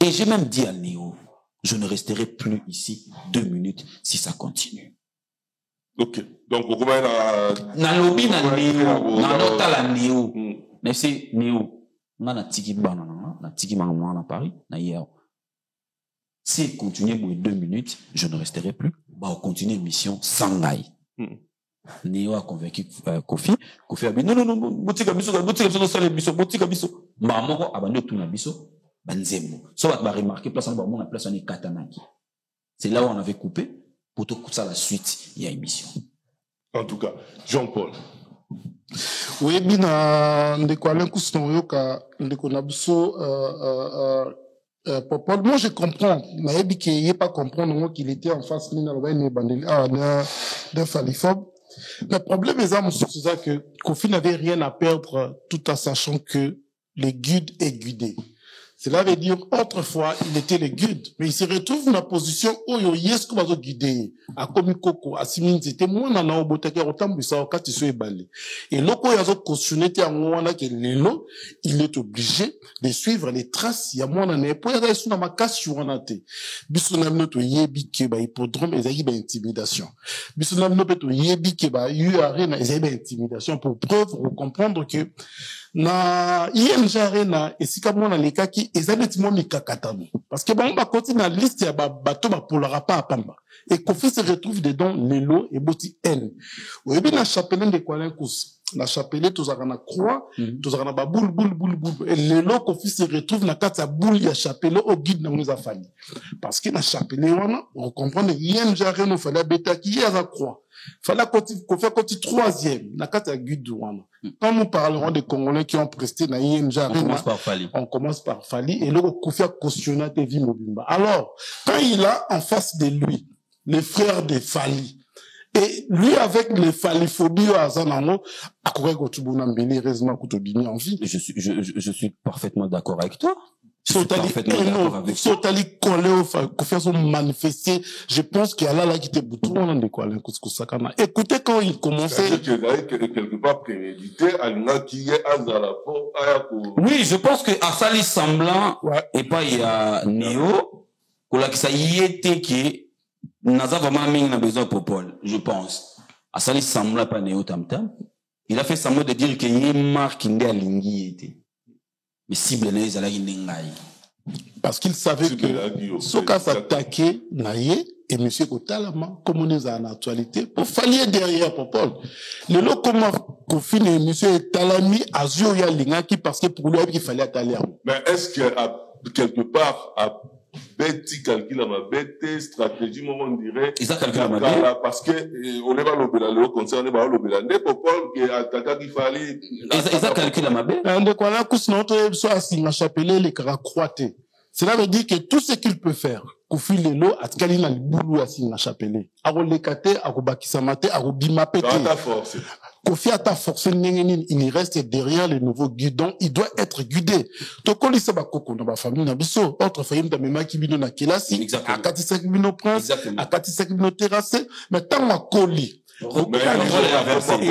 Et j'ai même dit à Néo, je ne resterai plus ici 2 minutes si ça continue. Ok. Donc, au moins, na lobby na Néo, na nota la Néo. Mais c'est Néo. On a tiki banana, na tiki manana à Paris, na hier. Si continuer pour 2 minutes, je ne resterai plus. Bah, on continue l'émission sans gaï. Néo a convaincu Kofi. Kofi a dit non, boutique biso, sale biso, boutique biso. Maman a abandonné tout na biso, banzembo. So va remarquer place en bas, place on est katanaki. C'est là où on avait coupé pour tout ça la suite, il y a émission. En tout cas, Jean-Paul. Oui, bien, ndeko Alain Cousteau yoka, ndeko nabiso Popol, moi je comprends, mais il n'y a pas comprendre qu'il était en face d'un phaliphobe. Le problème est que Kofi n'avait rien à perdre tout en sachant que le guide est guidé. Cela veut dire, autrefois, il était le guide, mais il se retrouve dans la position où il est guidé. À Komikoko, à Simin, c'était moi, nana, au botake, au temps, ça, au cas, tu sois balé. Et loko, il y a cautionné, il est obligé de suivre les traces, il y a moi, nana, et puis, il y a sous ma casse, sur un athée. Bissonam, notre yebi, keba, hippodrome, et il intimidation. Bissonam, notre yebi, keba, arena, et intimidation, pour preuve, pour comprendre que, na ING Arena esika mona lekaki ezanetimwa mikakatano parce que bon ba continue na liste ya bato ba polara pa pamba et Kofi se retrouve dedans lelo et boti N oyebi na chapelet de Kwalenkus na chapelet tozaka na croix tozaka na ba boule et lelo Kofi se retrouve na kati ya boule ya chapelet au guide na nous a fallu parce que na chapelet wana on comprend ING Arena fallait beta qui ya croix fallait qu'on fait côté troisième na kati ya guide wana. Quand nous parlerons des Congolais qui ont presté na ING Arena, on commence par Fali et le Kofi a cautionné Tevi Mobimba. Alors, quand il a en face de lui les frères de Fali et lui avec les Faliphobie à Zanano, à je suis parfaitement d'accord avec toi. Sotali collé au Kofi a manifesté. Je pense qu'il y a là qui était bouton de quoi écoutez quand il commençait. Quelque part prémédité, qui est à Zalapo. Oui, je pense que Asali semblant et pas il y a Néo, pour la qui ça y était qui n'a pas vraiment besoin pour Paul, je pense. Asali semblant pas Néo tam. Il a fait semblant de dire qu'il y a une marque qui n'est à l'ingui était. Mais cible n'est à parce qu'il savait que Soka s'attaquait naïe et monsieur Kotalama comme on est en actualité pour fallier derrière pour Paul le lot comment Kofi et monsieur Talami Azio ya lingaki parce que pour lui il fallait attaler. Mais est-ce que quelque part à bêti calcul à ma bête stratégie moment on dirait parce que on est pas le concerne pas le pour Paul qui attaque qu'il fallait ça calcul à ma bête on de quoi là que notre soit assigné chapelet les croité. Cela veut dire que tout ce qu'il peut faire Kofi Lelo atkali na libulu assigné chapelet a relekate a kobakisa mate a robima pété Kofi a ta force il reste derrière le nouveau guidon, il doit être guidé. Tokoli saba koko na ba famille na biso, autre famille da mema ki bino na kelasi, a 45 bino prince, a 45 bino terrassé, mais tant ma koli. Et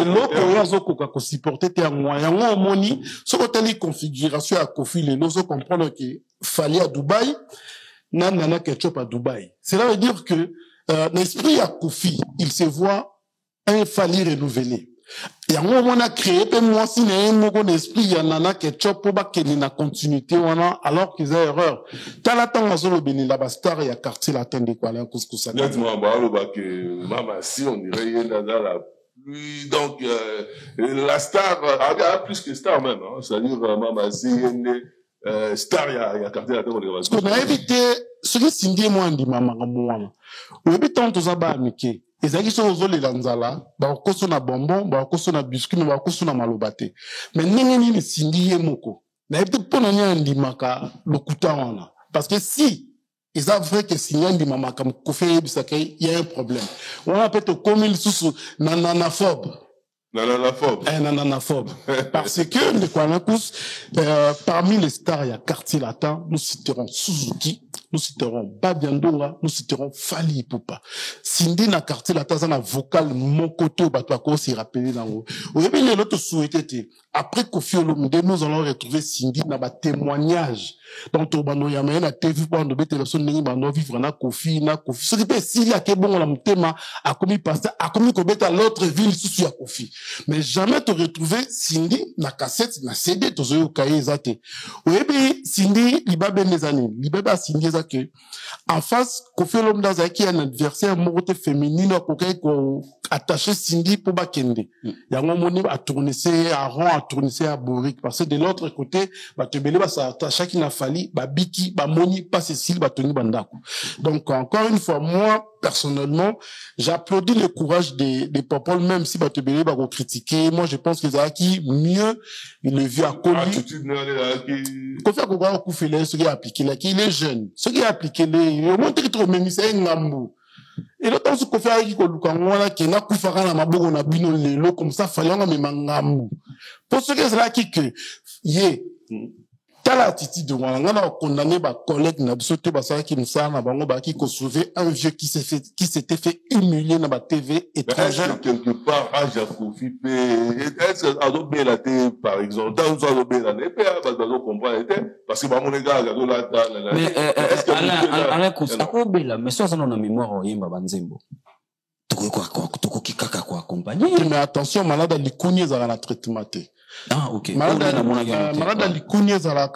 l'autre yazo koka ko supporter te moyen ngo moni, so ko tali configuration à Kofi Lelo, so comprendre que fallait à Dubaï, nana ketchup à Dubaï. Cela veut dire que l'esprit à Kofi, il se voit un fallait renouvelé. Et on a créé peu moi si un esprit y en a ketchup pour pas qu'il y ait une continuité alors qu'ils ont erreur. T'as la temps à le béni la bastar et à quartier latin de quoi là couscous. Exactement bah que maman si on dirait il y a la pluie donc la star a plus que star même hein, c'est-à-dire maman si star il y a quartier latin parce qu'on a évité ce qui s'indie moi dit maman moi. On évite tant aux abats amitié. Ezaki so ozole lanzala ba koso na bonbon ba koso na biscuit ba koso na malobate mais nini ni sindi ye moko na epte pona nya ndimaka lokuta wana parce que si ils a vrai que si nya ndimama comme Kofi bisaka il y a un problème on a peut-être comme il sous nananaphobe nananaphobe parce que de quoi parmi les stars il y a quartier latin nous citerons Suzuki nous citerons Babiandonga, nous citerons Fali Ipupa. Cindy na quartier la tazana vocal mon côté bato ko s'y rappeler dans haut. Oui bien l'autre souhaité après Kofi Olomide nous allons retrouver Cindy na ba témoignage dans Tobano Yamaye na TV pour de télévision ningi bano vivre na Kofi ce qui peut s'il y a que bon la mutema a commis passer a commis ko beta l'autre ville sous ya Kofi mais jamais te retrouver Cindy na cassette na CD to zo kaye zate. Oui bien Cindy libabe les années libabe Cindy que en face Kofi Olomide qui un adversaire morote féminine ko attaché Cindy pour bakende ya ngomoni a tourner à rond a tourner à Boric parce que de l'autre côté ba te belé ba s'attacher qui n'a Fali ba biki ba moni pas Cécile ba Tony Bandako. Donc encore une fois moi personnellement j'applaudis le courage des Popol même si ba te belé ba critiquer moi je pense que Zaki mieux il le vu à Koli Kofi a quoi Kofi le ce qui a appliqué là qui il est jeune ce qui a appliqué les au moins trop même c'est un ngambo et le temps Kofi a qui ko lukangwana qui na kufaka na maboko na bino lelo comme ça fallait on me mangambo pour ce que c'est là qui que yé tala attitude de moi, on a condamné ma collègue na bisote basara qui nous a na bango ba qui sauvé un vieux qui s'était fait humilier dans ma TV étrangère. Quelque part, Aja Kofi est-ce que Adobe la télé par exemple, dans nous Adobe la télé, parce que mon gars, mais Alain Kousako Bela, mais ça on a mémoire yemba banzembo. Toko kikaka kwa accompagner. Mais attention, malade likuni za na traitement te. Ah ok. Malade likuni za la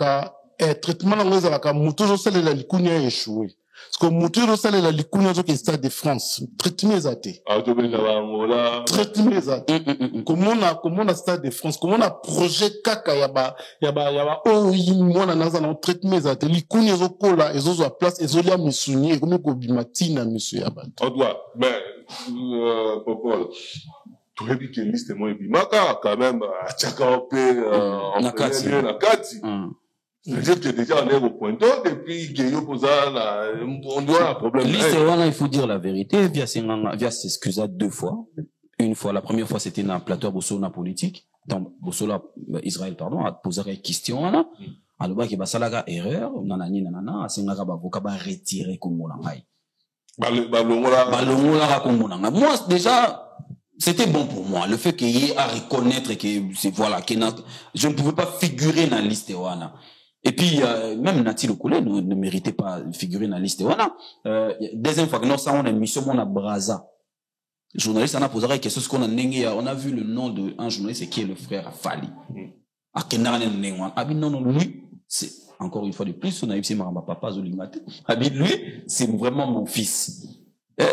traitement na za la mutu zo sele la likuni a échoué. Parce que mutu zo sele la likuni zo ke stade de France. Traitement za te. Traitement za te. Comment on a stade de France, comment on a projet kaka yaba o yimona naza na traitement za te. Likuni zo kola ezo zo place ezo lia misuni comme ko bimatina monsieur yaba. On doit mais Popol, tu as dit que liste moi et puis Maka quand même à chacun peut en faire la carte. C'est-à-dire que déjà on est au point d'eau depuis que yo posa on doit un problème. Liste voilà, il faut dire la vérité, via s'excuser 2 fois. Une fois, la première fois c'était dans le plateau Bossona politique, dans Bossola Israël pardon, a posé une question là. Alors que basalaga erreur, nanani nanana, asingaka ba voka ba retirer comme molangai. Moi, déjà, c'était bon pour moi. Le fait qu'il y ait à reconnaître que c'est, voilà, je ne pouvais pas figurer dans la liste Wana. Et puis, même Nati Lokole ne méritait pas de figurer dans la liste Wana. Deuxième fois que nous avons une émission, on a Braza. Le journaliste en a posé la question, on a vu le nom d'un journaliste qui est le frère Fali. Non, lui, c'est, encore une fois de plus, on a eu papa Zolimate. Lui, c'est vraiment mon fils.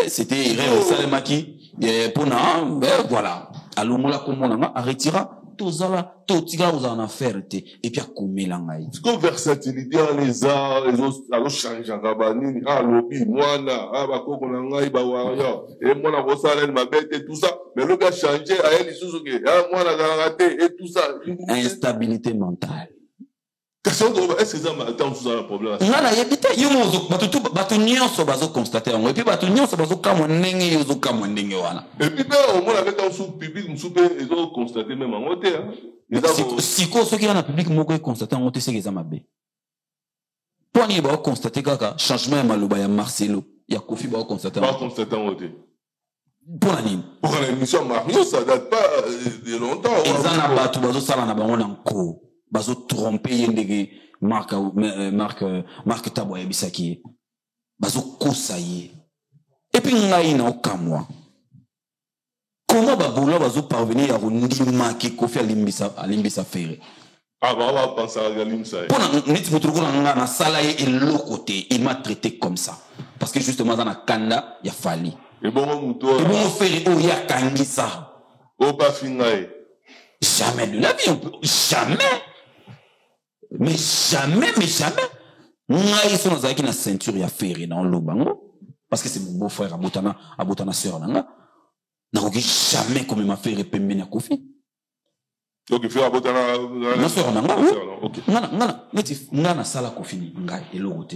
C'était Irène Salemaki, Pona, voilà. Alors, moi, comme on a retiré, tout tiga aux en affaires, et puis à combien l'angaï. Parce que versatilité, on les a, les autres changent en rabanine, lobby, moi, bako, konangaï, bawaria, et moi, la rosalène, ma bête, et tout ça. Mais le gars changeait, à elle, il se souvient, moi, la raté, et tout ça. Instabilité mentale. Est-ce que ça m'a un problème? Non, il y a des gens qui ont constaté. Et puis, ils au moins, avec un sous-public, ils ont constaté même en côté. Si ceux qui ont un public, ils ont constaté en côté, c'est qu'ils ont mabé. Toi, ils ont constaté que changement il y a Marcelo, il y a Kofi, ils ont constaté en côté. Pour l'anime. Pour l'émission Mario, ça date pas de longtemps. Ils en ont battu, ils ont salé en cours. Bazo tromper yendege Marc Taboya Bisaki bazo kosaye et puis ngai na okamwa comment babola bazo parvenir à ndima ki Kofi alimbisa fere on va penser à Galimsa pour neti motruko na sala ye elo côté il m'a traité comme ça parce que justement dans la kanda il a fallu et bon muto et bon fere o ya kangisa o pas fingaye jamais de la vie on peut jamais. Mais jamais. Ngai sont dans la ceinture ya ferré dans le bango. Parce que c'est mon beau-frère Abotana sœur nanga. N'a jamais comme m'a fait répéter na Kofi. Donc il fait Abotana na sœur nanga. OK. Ngana sala Kofi ni ngai et l'autre.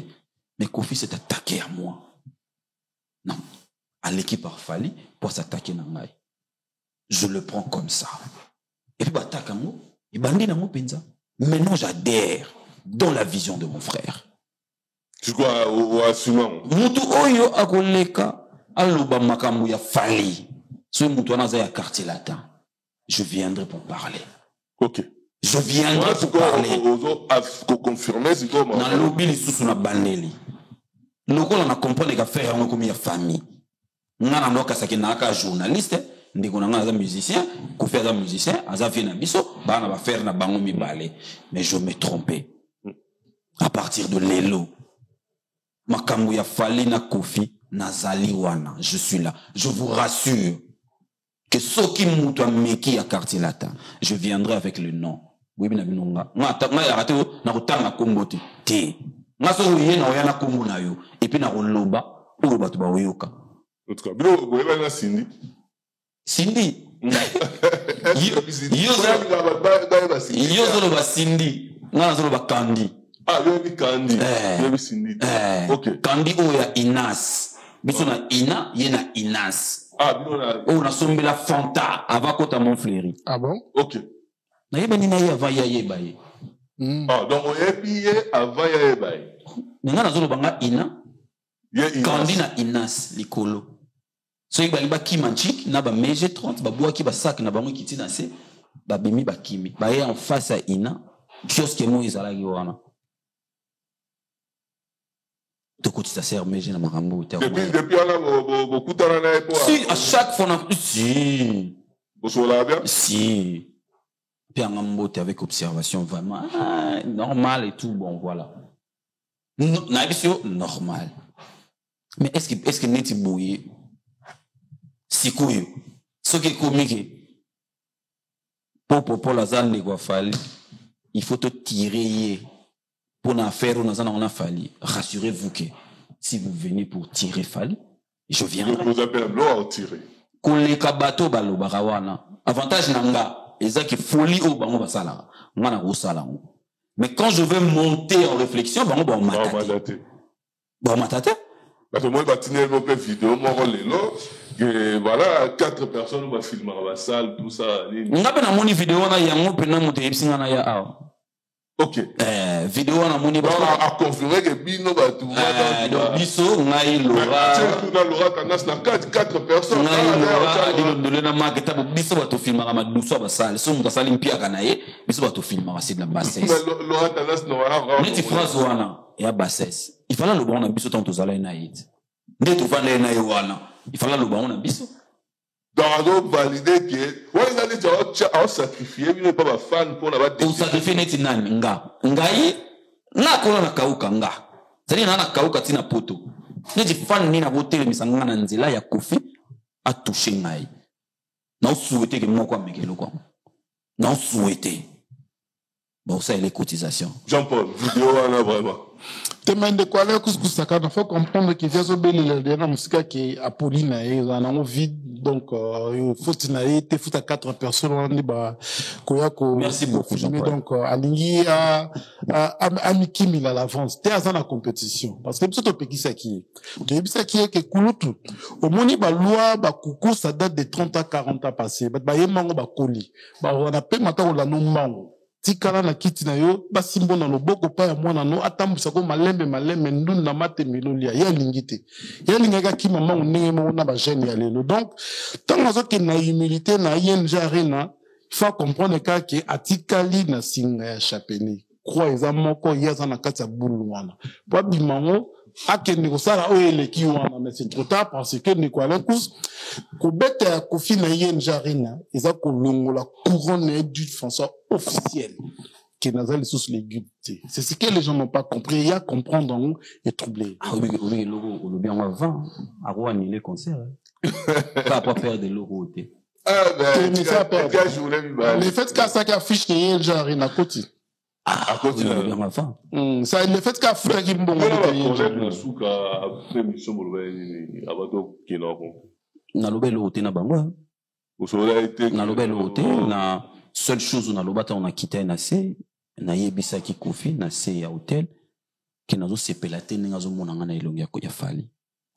Mais Kofi s'est attaqué à moi. Non. À l'équipe par Fali pour s'attaquer na ngai. Je le prends comme ça. Et puis attaque ngo, et bandi na ngo penza. Maintenant, j'adhère dans la vision de mon frère. Tu crois au assumant? Mutu oyo akoleka aloba makambu ya Fali. Ce mutu anaza ya quartier latin. Je viendrai pour parler. OK. Je viendrai pour parler. Pour confirmer c'est comment? Na lobi lisusu na bandeli. Lokola na comprendre ka faire yango comme ya famille. Ngana ndoka sakina ka journaliste. Ndeko nanga aza musicien, Kofi aza musicien, aza vie na biso, ba na ba faire na bango mibale. Mais je me trompais. À partir de lelo, makambu ya Fali na Kofi nazali wana, je suis là. Je vous rassure que soki mutu ameki ya quartier latin, je viendrai avec le nom. Oui bina binonga. Nga ya raté na kotanga kombo te. Nga so ye na oyana kombo na yo et puis na koloba o batu ba oyoka. En tout cas, bilo boyeba na Cindy. Cindy. Yozo ba Cindy. Nga zo ba Candy. Ah, yobi Candy. Yobi Cindy. OK. Candy oya Inas. Biso na Ina, yena Inas. Ah, bilo na. O na sombela Fanta avant kota mon fléri. Ah bon? OK. Na yeba ni na ya va ya yeba ye. Ah, donc on est pillé avant y a bail. Mais nga nazolo banga ina. Kandi na inas likolo. So il ba ki manchik na ba meje 30 ba boa ki ba sac na bango kiti na se ba bimi ba kimi. Ba ye en face à ina. Kiosque mo izala ki wana. De côté ça sert meje na makambo te. Depuis on a beaucoup de temps. Si à chaque fois on si. Si. Puis en ambote avec observation vraiment normal et tout, bon voilà. Normal. Mais est-ce que n'est-il bouillé? Si couille. Ce qui est comique. Pour la zone de Guafali, il faut te tirer. Pour en faire, on a fallu. Rassurez-vous que si vous venez pour tirer Fali, je viendrai. Vous appelez un blanc à tirer. Koleka bato balo barawana. Avantage nanga. Ezaki folie au bango basala. Ngana ko sala. Mais quand je veux monter en réflexion, bango ba matate. Ba matate. Parce que moi bâtiner mon peu vidéo, moi lelo que voilà 4 personnes va filmer dans la salle tout ça. Ngape na moni vidéo na yango pe na moto yipsinga na ya awa. OK. Vidéo na moni ba a confirmer que bino ba tout. Donc biso ngai Laura. Tu na Laura tanas na 4 personnes. Ngai Laura dilondole na maketa biso ba to filmer ma duso ba sale. So muta sali mpia kana ye, biso ba to filmer ba site na bassesse. Laura tanas no wana. Neti phrase wana ya bassesse. Il fallait le bon na biso tant tozala na yit. Ndeto fallait na ye wana. Il fallait le bon na biso. Donc valider que ouais ils allaient à sacrifier, il n'est pas fan pour la battre. Pour sacrifier neti nani nga. Ngai na kola na kauka nga. Zali na kauka tina poto. Neti fan ni na botere misanga na nzela ya kofi a toucher ngai. Na souhaiter que moi quoi mekelo quoi. Na souhaiter. Bon ça les cotisations. Jean-Paul, vidéo wana vraiment. Tellement de quoi là kusaka il faut comprendre que via zobeli le dernier musique qui Apolline et on a vide donc il faut tinailler te fout à 4 personnes on dit bah koyako. Merci beaucoup Jean-Paul. Donc alingi a mikimi la l'avance te azana compétition parce que biso to pekisa ki que kulutu au moni ba loi ba kuku ça date de 30 à 40 ans passé ba yemango ba koli ba on appelle maintenant la no mango tikala na kiti na yo basimbo na loboko pa ya mwana no atambusa ko malembe ndunda na mate milolia ya lingite ya lingaka ki mama ndenge mo na ba jeune ya lelo donc tant azo ke na humilité na yenja arena il faut comprendre que atikali na singa ya chapeni croix eza moko yaza na kati ya bulu wana po bimango akende kosala oyo eleki wana mais c'est trop tard parce que Nicolas Kous kobeta ya kofi na yenja arena eza kolongola couronne du François officiel qui n'a pas les sources légumes. C'est ce que les gens n'ont pas compris. Il y a comprendre en et troubler. Ah oui, le bien avant, à Rouen, il est concert. Pas perdre de l'euro. Ah ben, le fait qu'à ça qui affiche qu'il y a déjà rien à côté. Ah, à côté le bien avant. Ça, le fait qu'à foutre qu'il bon. Na lobel hotel na bango. Na lobel hotel na seule chose na lobata on a quitté na se na yebisa ki kofi na se ya hotel ki nazo sepelate ngazo mona ngana ilongi ya fali.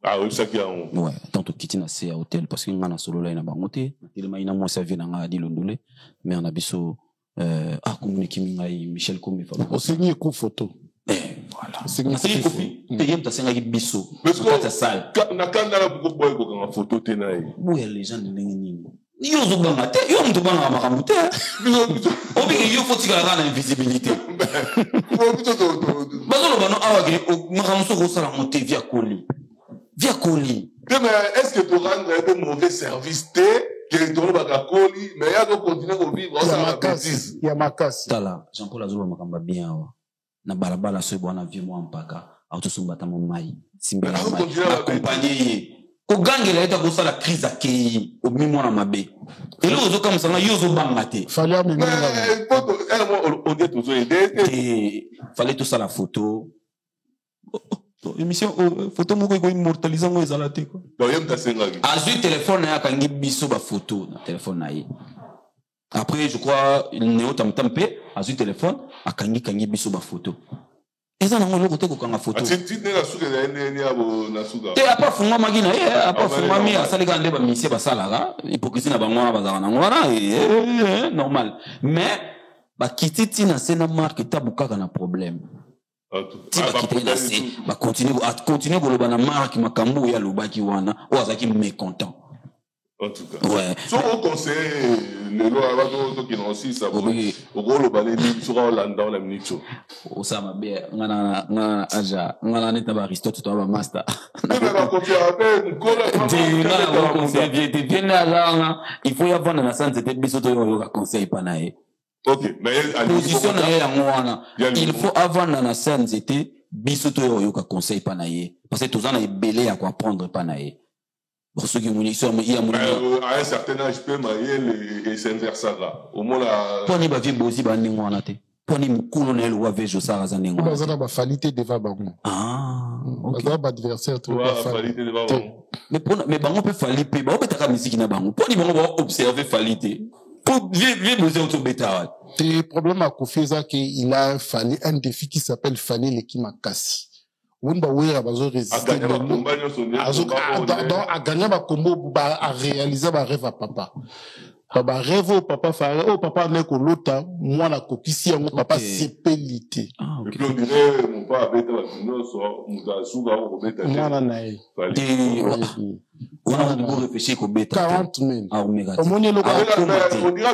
Ah oui ça qui a on. Ouais, tant to quitté na se ya hotel parce que ngana solo la na bango te na telema ina mo sa vie na nga di londole mais on a biso communiquer ngai Michel Kombi fa. On signe ko photo. Voilà. C'est kofi. Te yem ta senga ki biso. Parce que na kanda la beaucoup boy ko nga photo te na yi. Boya les gens de nini. Yo zo banga te, yo mto banga makambo te. Obi yo foti ka na invisibilité. Bazolo bano awage makambo so ko sala monter via colis. Via colis. Mais est-ce que tu rendre un mauvais service que tu baka colis mais ya do continuer au vivre ça bêtise. Ya makasi. Tala, Jean-Paul azolo makambo bien awa. Na balabala so bwana vie mo mpaka. Autosumbata mo mai. Simbela mai. Accompagner Ogangela eta kosala crise akei obimona mabe. Elo ozoka musanga yozo banga te. Fallait amener on dit toujours aider. Fallait tout ça la photo. Émission photo moko ko immortaliser ngo ezala te quoi. Donc yem ta senga. Azui téléphone ya kangi biso ba photo na téléphone na ye. Après je crois Néo Tamtampe azui téléphone akangi biso ba photo. Eza na ngolo kote ko kanga photo. Ati na suka ni abo na suka. Te apa funga magina apa funga mi asali ka ndeba misi ba sala ga hypocrisie na bango na bazaka na ngwana normal. Mais bakiti tina se na marque tabukaka na problème ti bakiti na se continue koloba na marque makambo ya lobaki wana o azaki mécontent. En tout cas, ouais. Si on conseille les lois qui n'ont aussi ça, au gros le balai sur Hollande la minute. O ça m'a bien, ngana aja, ngana neta ba Aristote to ba master. Mais on continue avec bien là, il faut y avoir dans la santé c'était biso to yo ka conseil pa na e. OK, mais position na ya ngwana. Il faut avoir dans la santé c'était biso to yo ka conseil pa na e. Parce que tous en a belé à quoi prendre pa na e. Pour ceux qui m'ont dit, à un certain âge, peut marier et s'inversera. Au moins, la. Poni ba vie bozi ba ningo anate. Poni mukulu na elwa vejo sara za ningo. Ba zana ba falite devant bango. Ah. OK. Ba adversaire tout ba falite devant bango. Mais bango peut fali pe ba obetaka musique na bango. Poni bango ba observer falite. Pour vie bozi auto beta. Le problème à Kofi c'est qu'il a fallu un défi qui s'appelle Fali Lekimakasi. On va voir bazo résister donc à gagner ba combo ba à réaliser ba rêve à papa ba rêve au papa faire au papa n'est que l'autre moi la kokisi mon papa sepelité et puis on dirait mon papa avec la finance muta suga au beta moi na nae on a de réfléchir ko beta 40 000 ah omega on dirait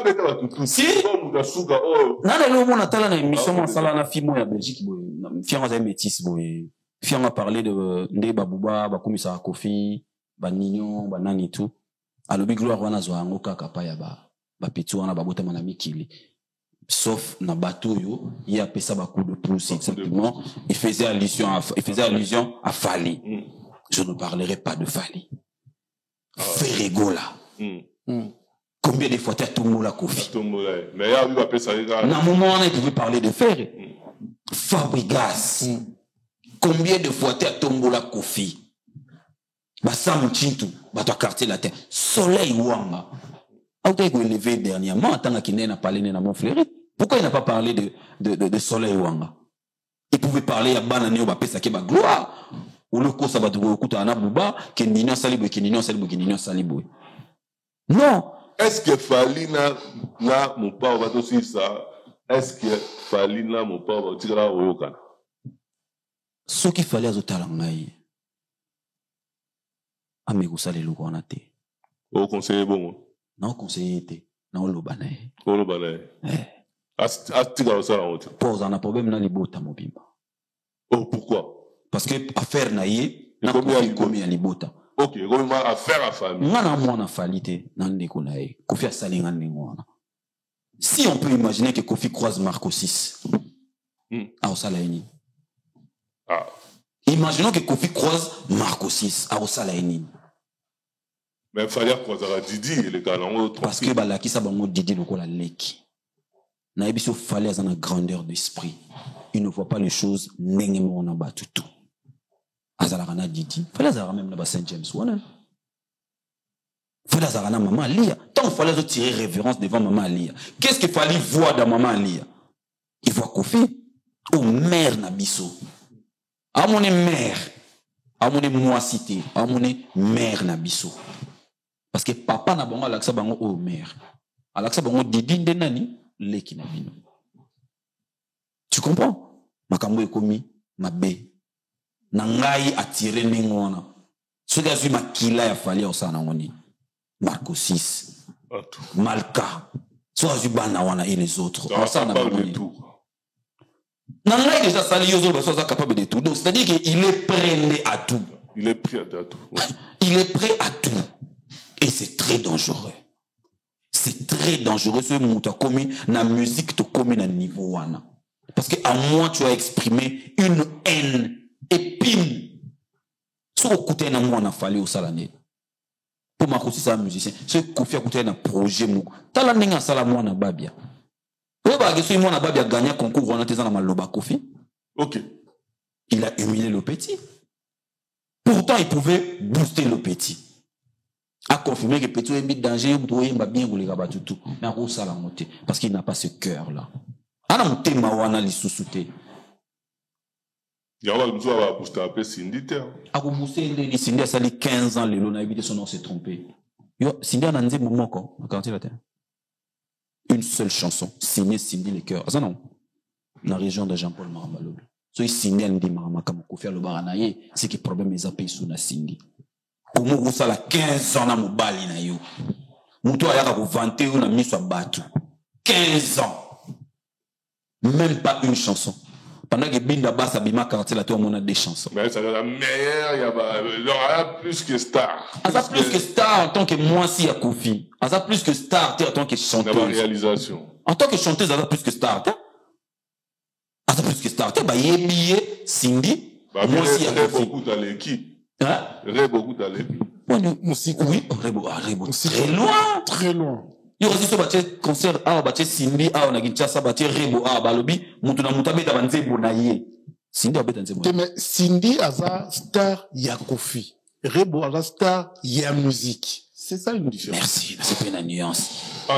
beta tout si muta suga oh na le mona tala na émission mo sala na film ya Belgique boy fianga za métis boy Fiam a parlé de Ndeba Bouba, Bakumisa Kofi, Banignon, Banani tout. Alors, Gloire wana zo ango kaka pa ya ba pitu wana babota mana mikili. Sauf na bateau yo, il y a pesa ba coup de pouce exactement. Il faisait allusion à Fali. Je ne parlerai pas de Fali. Ferregola. Combien de fois t'as tout moula Kofi? Mais il y a eu appelé ça. Na moment on pouvait parler de Ferre. Fabregas. Combien de fois t'as tombola Kofi? Bassam Chintu, bato quartier latin. Soleil Wanga. A été élevé dernièrement, tant qu'il n'a pas parlé de mon frère. Pourquoi il n'a pas parlé de Soleil Wanga? Il pouvait parler à Banane ou Bapesa Keba gloire. Ou le coup ça va trouver au coup à Nabuba, Kenino Salibou, Kenino Salibou, Kenino Salibou. Non. Est-ce que Falina, là, mon père va aussi ça? Est-ce que Falina, mon père va tirer au Yokan? Ce qu'il fallait à Zotalangaï, amigo Salé Louanate. Au conseiller bon. Non, conseiller était. Non, l'obanaï. Au l'obanaï. Atiga au salon. Pose un problème dans les bota mobimba. Oh, pourquoi? Parce que affaire naïe, n'a combien les bota. Ok, comment affaire à famille? N'a moins na falité, n'a ndeko naïe. Kofi a salingan n'engwana. Si on peut imaginer que Kofi croise Marco 6. À Osalaini. Ah. Imaginons que Kofi croise Marco 6 à Osalaini. Mais il fallait croiser Didi et les gars. Parce que la qui s'abango Didi le la leki. Naïbiso fallait avoir une grandeur d'esprit. Il ne voit pas les choses n'engemo na ba tout. Azalarana Didi. Fallait avoir même là Saint James Wana. Fallait avoir maman Lia. Tant fallait tirer révérence devant maman Lia. Qu'est-ce qu'il fallait voir dans maman Lia? Il voit Kofi au mère Nabiso. À mon mère, à mon moi cité, à mon mère Nabiso. Parce que papa n'a pas l'accès bango au mère. À l'accès bango Didi de nani, leki nabino. Tu comprends? Makambo ekomi, mabe. Nangai attiré n'engona. Ce gars vu makila ya fali au sana ngoni. Marco 6. Malka. Soit vu bana wana et les autres. On s'en parle de tout. Nangai déjà sali yozo ba soit capable de tout. Donc c'est-à-dire qu'il est prêt à tout. Il est prêt à tout. Ouais. Il est prêt à tout. Et c'est très dangereux. C'est très dangereux ce mouta commis na musique te commis na niveau wana. Parce que à moi tu as exprimé une haine épine. Ce côté na moi na fallu au salané. Pour ma aussi ça musicien. Ce Kofi a côté na projet mou. Tala ninga sala moi na babia. Oba gesu moi na babia gagner concours wana teza na maloba Kofi. OK. Il a humilié le petit. Pourtant il pouvait booster le petit. A confirmé que petit est mis danger, il va bien rouler là-bas tout. Mais on ça la montée parce qu'il n'a pas ce cœur là. Ana monté mawana li sousouté. Il y a un peu de booster un peu Cindy. A booster les Cindy a sali 15 ans les on a évité son nom s'est trompé. Yo Cindy a nanzé momoko, quand il a été. une seule chanson signée Cindy les cœurs ça non dans la région de Jean-Paul Marambalobi so il signe Ndi Maramaka Kofi alobara na ye c'est que problème les appels sous na Cindy comment vous ça la 15 ans na mobali na yo muto ayaka ko vanter ou na miso batu 15 ans même pas une chanson pendant que Binda Bass Bima quartier là tout le monde a des chansons mais ça la meilleure il y a plus que star ça plus que star en tant que moi si à Kofi ça plus que star en tant que chanteuse la réalisation en tant que chanteuse ça plus que star ça plus que star bah yébié Cindy moi si à Kofi beaucoup dans l'équipe beaucoup dans l'équipe oui très loin il y a aussi ce concert à Baché Cindy à Naginchasa Baché Rebo à Balobi mutuna mutabeta banze bonaye Cindy abeta nze bonaye mais Cindy aza star ya Kofi Rebo aza star ya musique c'est ça une différence merci c'est pas une nuance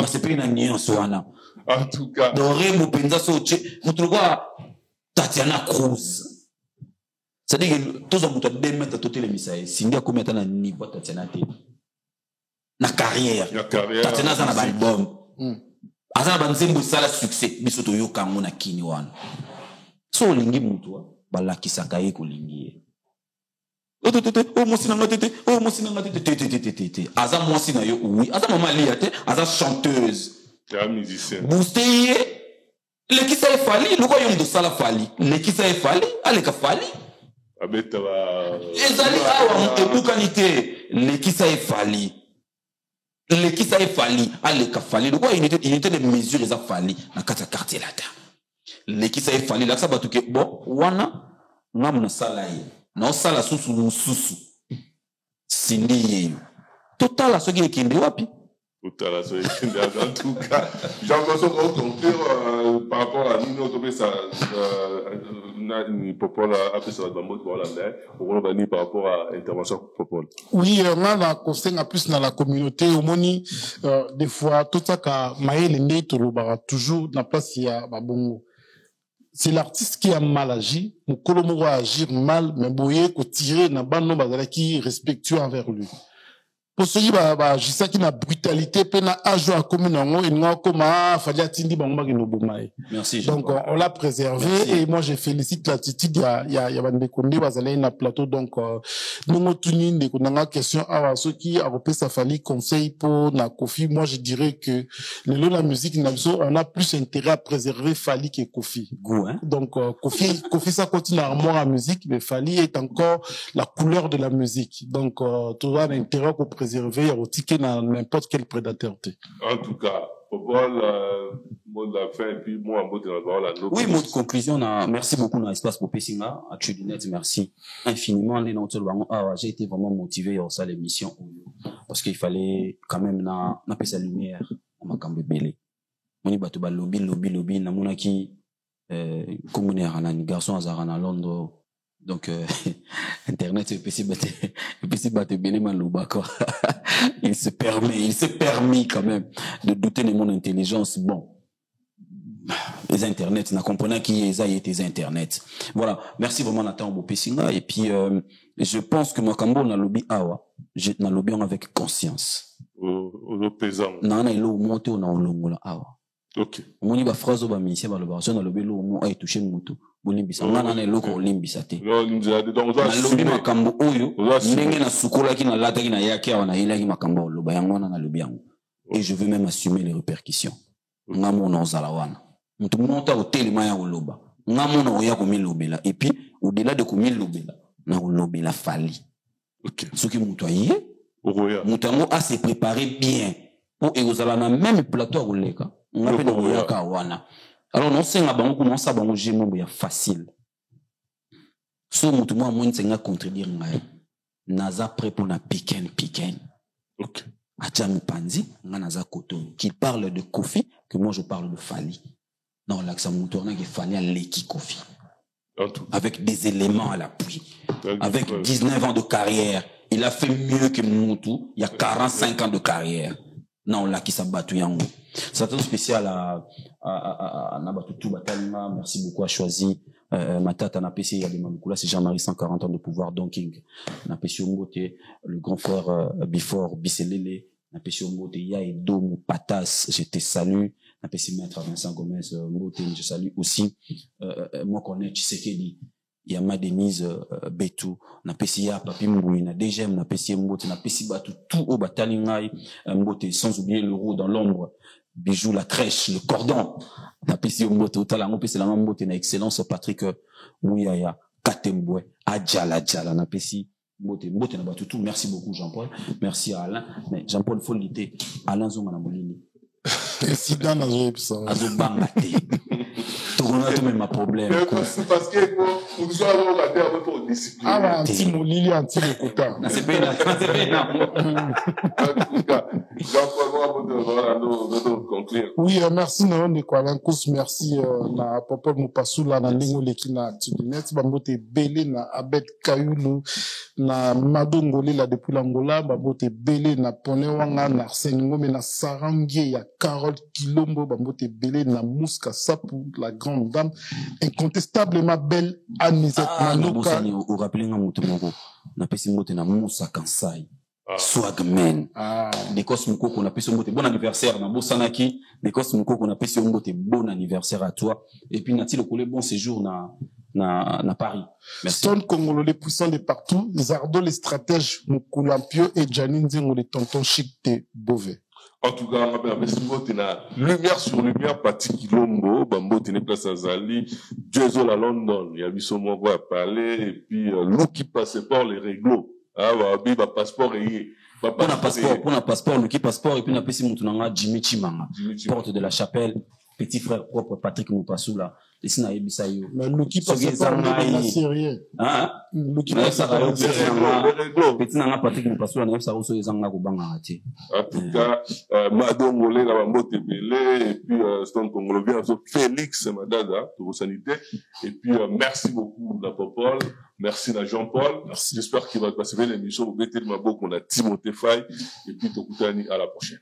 c'est pas une nuance wana en tout cas dans Rebo penza soche mutulwa Tatiana Cruz c'est-à-dire que tous en mutu de mettre totel misaye Cindy a combien na niveau Tatiana te na carrière Tatiana za na album azana banzembo sala succès biso to yokango na kini wana so lingi mutu balakisaka ye ko lingi oh mosina ngate aza mosina yo oui aza mama lia te aza chanteuse ya musicienne boosteye lekisa efali loko yo ndo sala fali lekisa efali aleka fali abeta ba ezali awa ebukanite lekisa efali l'équipe ça est fallu à l'équipe fallu donc il était des mesures ça fallu dans quatre quartiers là l'équipe ça est fallu là ça va tout que bon wana ngam na sala ye na sala susu mususu Cindy total à ce qui est kindi wapi total à ce qui est en tout cas j'ai l'impression qu'on compte par rapport à Nino Tobé ça ni popol après ça dans mode voilà mais on va ni par rapport à intervention popol oui on a la conseil en plus dans la communauté au moni des fois tout ça ka maël né tolobara toujours dans place il y a babongo c'est l'artiste qui a mal agi mon kolomo va agir mal mais boyer ko tirer na bano bazala qui respectueux envers lui pour celui ba jisa qui na brutalité pena ajo a commune ngo inga koma fali atindi bango makino bomaye merci donc on l'a préservé merci. Et moi je félicite l'attitude il y a bande konde bazala na plateau donc nous tuni ndeko nanga question awa ceux qui a repé sa fali conseil pour na Kofi moi je dirais que la musique on a plus intérêt à préserver Fali que Kofi donc Kofi ça continue à armoire à musique mais Fali est encore la couleur de la musique donc tu vois l'intérêt qu'on préserver au ticket dans n'importe quel prédateur. En tout cas, Popol, mot de la fin, et puis moi, mot de la parole. Oui, mot de conclusion, merci beaucoup dans l'espace pour Pessinga, à Chudinet, merci infiniment. J'ai été vraiment motivé à ça l'émission, parce qu'il fallait quand même na sa lumière, on m'a quand même belé. On y bat lobby, na mona qui, comme on est un garçon à Londres. Donc internet il se permet quand même de douter de mon intelligence bon les internets n'a comprenant qui les a été internet voilà merci vraiment Nathan Bopessinga et puis je pense que Makambo na lobby awa je na lobby avec conscience au pesant na ilo monter na olongola awa OK moni ba phrase ba ministère ba lobby na lobby lo mo ay toucher mutu bolimbisa ngana na eloko olimbisa te nalobi makambo oyo ndenge na sukolaki na lataki na yaki awa na yelaki makambo oloba yango wana nalobi yango et je veux même assumer les répercussions nga mona ozala wana mutu monta otelema ya oloba nga mona oya komilobela et puis au-delà de komilobela na olobela Fali soki mutu aye mutu yango a se préparer bien pour ezala na même plateau oleka nga pe na oyaka wana. Alors non c'est bango non ça bango j'ai mon facile so mutu moi moins c'est nga contredire ngai naza prêt pour na piken OK acha mpanzi nga naza koto qui parle de Kofi que moi je parle de Fali non là que ça mutu na que Fali a l'équipe Kofi avec des éléments à l'appui avec 19 ans de carrière il a fait mieux que Mutu il y a 45 ans de carrière non là qui s'abattu yango c'est un spécial à Nabatutu Batalima merci beaucoup à choisi Matata na PC Yabimamukula c'est Jean-Marie 140 ans de pouvoir Don King na PC Ngote le grand frère Before Biselele na PC Ngote Ya Edo Patas je te salue napesi maître Vincent Gomez mbote, je salue aussi moi connais Tshisekedi Yama Denise Betu, napesi ya Papi Mbouy na DGM, napesi mbote, napesi batu tout au batalingai mbote, sans oublier le roux dans l'ombre, Bijou la crèche, le cordon, napesi mbote, utalango pesi la mbote na excellence Patrick Mouyaya, Katembwe, Adjala napesi mbote na batu tout. Merci beaucoup Jean-Paul, merci à Alain, mais Jean-Paul faut l'idée, Alain Zonga na molini. Si dans la zone, ça. Azobangate. On a tout même un problème. C'est parce que nous avons la terre pour discipline. Ah, anti-molili, anti-lokota. C'est bien, c'est bien. Oui, merci Naon Kwalankous, merci na Papa Mupasula na Lingo Lekina Tudinet, Bambote Belé na Abed Kayulu na Madongole la depuis l'Angola, Bambote Belé na Ponewanga na Arsène Ngome na Sarangie ya Carole Kilombo, Bambote Belé na Mouska Sapou, la grande dame, incontestablement belle Anisette Manoka. Vous rappelez nga mutumoko, na pesi mbote na Moussa Kansai. Swagman. Nekos Mukoko, on a pesi mbote bon anniversaire na Bosanaki. Nekos Mukoko, on a pesi mbote bon anniversaire à toi. Et puis Nati le collé bon séjour na Paris. Merci. Stone Congolo, les puissants de partout, Zardo les stratèges, Mukulampio et Janine Zengo les tontons chic de Beauvais. En tout cas, merci beaucoup. Lumière sur lumière, Pati Kilombo, Bambo, Tene Place Azali, Dieuzo la London, il y a eu son mot à parler, et puis, l'eau qui passait par les réglos. Ah, bah, passeport et pour un passeport, le qui passeport, et puis on a passé mon Jimmy Chimanga, porte de la chapelle, petit frère propre Patrick Mupasula. Ici na Ebisayo. Mais le qui passe pas en sérieux. Hein? Le qui passe pas en sérieux. Petit nanga Patrick Mupasula na Ebisa Rosso ezanga kubanga ati. En tout cas, Madongolé na Bambote Belé, et puis Stone Congolo bien, Félix Madada, pour sanité. Et puis merci beaucoup la Popol, merci à Jean-Paul. J'espère qu'il va passer bien l'émission. Vous mettez le mabo qu'on a Timothée Faye, et puis Tokutani à la prochaine.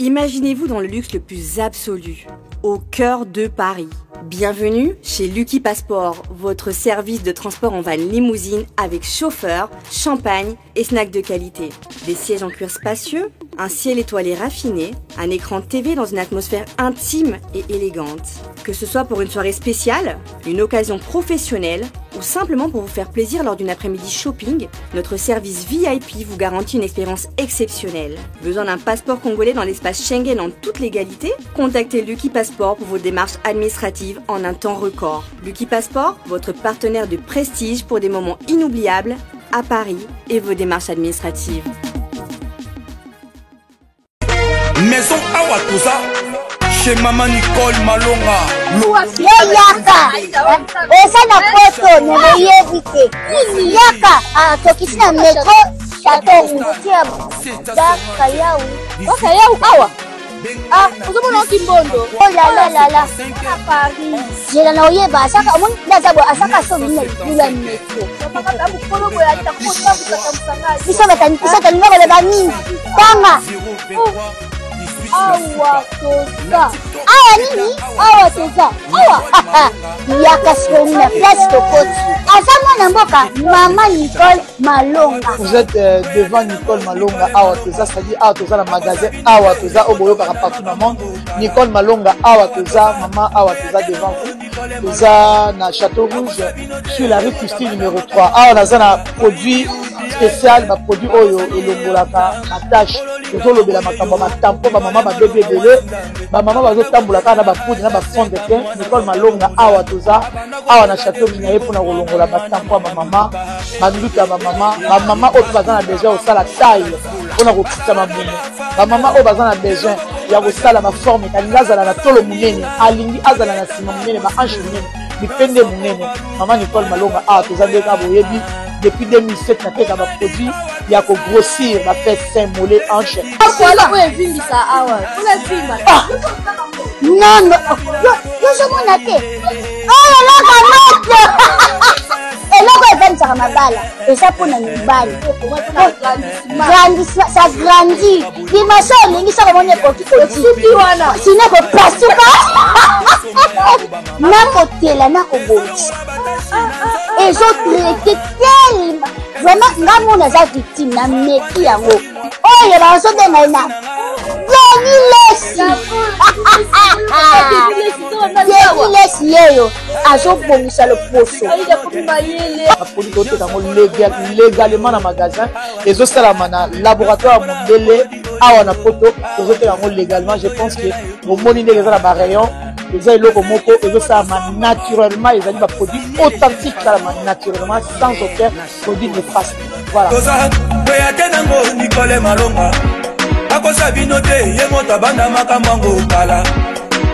Imaginez-vous dans le luxe le plus absolu, au cœur de Paris. Bienvenue chez Lucky Passport, votre service de transport en van limousine avec chauffeur, champagne et snacks de qualité. Des sièges en cuir spacieux, un ciel étoilé raffiné, un écran TV dans une atmosphère intime et élégante. Que ce soit pour une soirée spéciale, une occasion professionnelle ou simplement pour vous faire plaisir lors d'une après-midi shopping, notre service VIP vous garantit une expérience exceptionnelle. Besoin d'un passeport congolais dans l'espace Schengen en toute légalité? Contactez Lucky Passport pour vos démarches administratives en un temps record. Lucky Passport, votre partenaire de prestige pour des moments inoubliables à Paris et vos démarches administratives. Maison Awatusa, chez Maman Nicole Malonga. Yaka, esa na poto nemoyebite. Yaka, tokisi na metro, chateau mutia daka yau. Daka yau awa. Ah, uzomona kimbondo. Oh la la la. Paris. Jela na oyeba asaka omoni ndazabo asaka so bina kula metro. Sapa ka bukolo boya takota kusakamsanga. Isa tani ngaba le bani. Tanga. Awa toza. Awa nini? Awa toza. Awa. Yaka soni na place Tokoti. Asama na mboka Maman Nicole Malonga. Vous êtes devant Nicole Malonga Awa toza, c'est-à-dire Awa toza le magasin Awa toza au boyo partout dans le monde. Nicole Malonga Awa toza, Maman Awa toza devant vous. Toza na Château Rouge sur la rue Custine numéro 3. Awa naza na produit spécial, ma produit oyo elongolaka attache. Tozolobela makambo matampo ba mama ba bébé belé ba mama bazotambola kana ba poudre na ba fond de teint. Nicole Malonga Awa toza Awa na Château Minaye pour na kolongola batampo ba mama banduka ba mama oyo bazana besoin osala taille pona kokita mabumu ba mama oyo bazana besoin ya kosala ma forme kalinga azala na tolo munene alingi azala na sima munene ba hanche munene bipende munene. Mama Nicole Malonga Awa toza ndeka boyebi depuis 2007 na teka ba produit ya ko grossir ba fait sein mollet hanche. Voilà où est vindi ça awa. Où est vindi? Non non. Yo je m'en atte. Oh là là eloko evanisaka mabala eza mpona mibali ça grandit dimension olingi soko moni ekoki kosuki wana sine kopasuka nakotela nakobonisa ezotraite telema vraiment nga mona aza victime na meki yango oyo bazobenga na dossier yo azobongisa loposo baproduit toteka yango légalement na magasin ezosalama na laboratoire mondele awa na poto tozoteka yango légalement. Je pense que omoni ndenge eza na barayon eza eloko moko ezosalama naturellement, ezali baproduit authentique salama naturellement sans aucun produit néfaste. Voilà. akosa bino te ye moto abanda makambo yango kala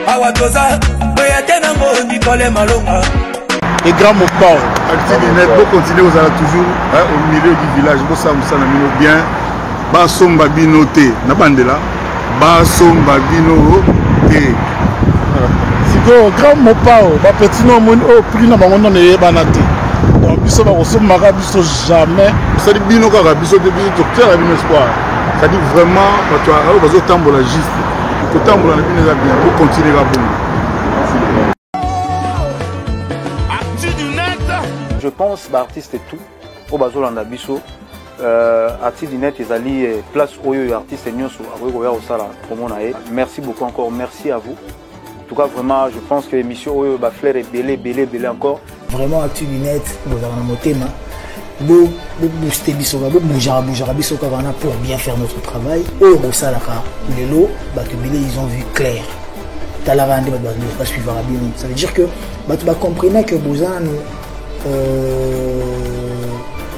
awa toza boyate nango Nicole Malonga et grand Mopao. Vous continuez, vous allez toujours au milieu du village, vous savez, vous savez bien. Basomba bino te, na bandela. Basomba bino te. Sigo grand Mopao, ba petit nom mon au prix na bango na yebanate. Donc biso ba kosomba ka biso jamais. Ça dit bino ka biso de bino docteur à bino espoir. Ça dit vraiment toi bazo tambola juste. Ko tambola na bino za bien, vous continuez la bonne. Je pense que l'artiste est tout. Au Bazolanda Bisso, artiste du net, ils allaient place où les artistes merci beaucoup encore, merci à vous. En tout cas, vraiment, je pense que l'émission va faire belé encore. Vraiment, artiste du net, vous avez un thème. Vous boostez Bisso, vous bougez Bisso pour bien faire notre travail. Au Rosalaka, les lots, ils ont vu clair. Ça veut dire que vous comprenez que vous avez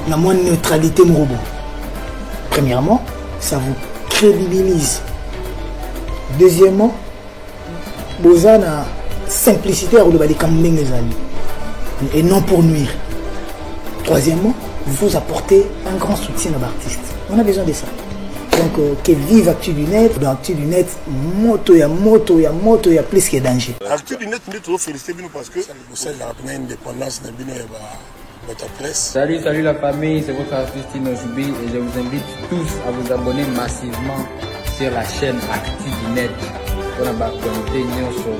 la moins neutralité de robot. Premièrement, ça vous crédibilise. Deuxièmement, vous avez la simplicité et non pour nuire. Troisièmement, vous apportez un grand soutien à l'artiste. On a besoin de ça. Donc, que vive Actu du Net. Dans Actu du Net, moto, il y a plus que danger. Actu du Net, nous devons féliciter parce que c'est la indépendance de notre presse. Salut la famille, c'est votre artiste Inozubi et je vous invite tous à vous abonner massivement sur la chaîne Actu du Net. Pour la connecter sur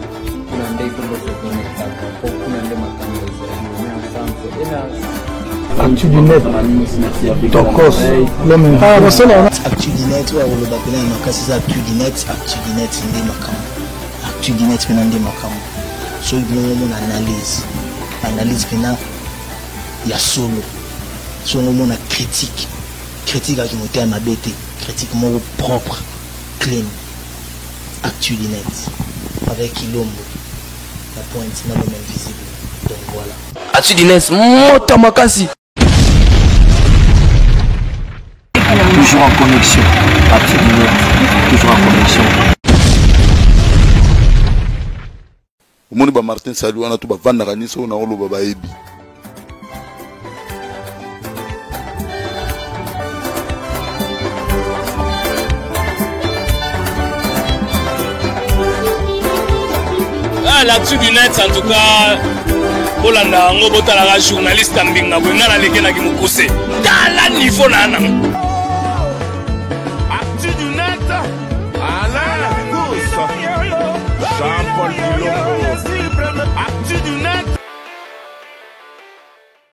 Actu du Net, Tokos, l'homme. Actu du Net, ouais, on le baptême, c'est Actu du Net, c'est des macam. Actu du Net, c'est des macam. Sur une analyse, il y a solo. Sur le monde, critique à qui monte à ma bête, critique mon propre, clean. Actu du Net, avec Ilombo, la pointe, c'est même visible. Donc voilà. Actu du Net, Mota Makasi. Toujours en connexion. Actu du Net, toujours en connexion. Au monde de Martin Salou, on a tout bavandaganiso, on a olo baba ebi. L'actu du net en tout cas Bolanda ngo botala la journaliste mbinga bwenga na leke na kimukuse tala niveau nana actu du net Alain Jean-Paul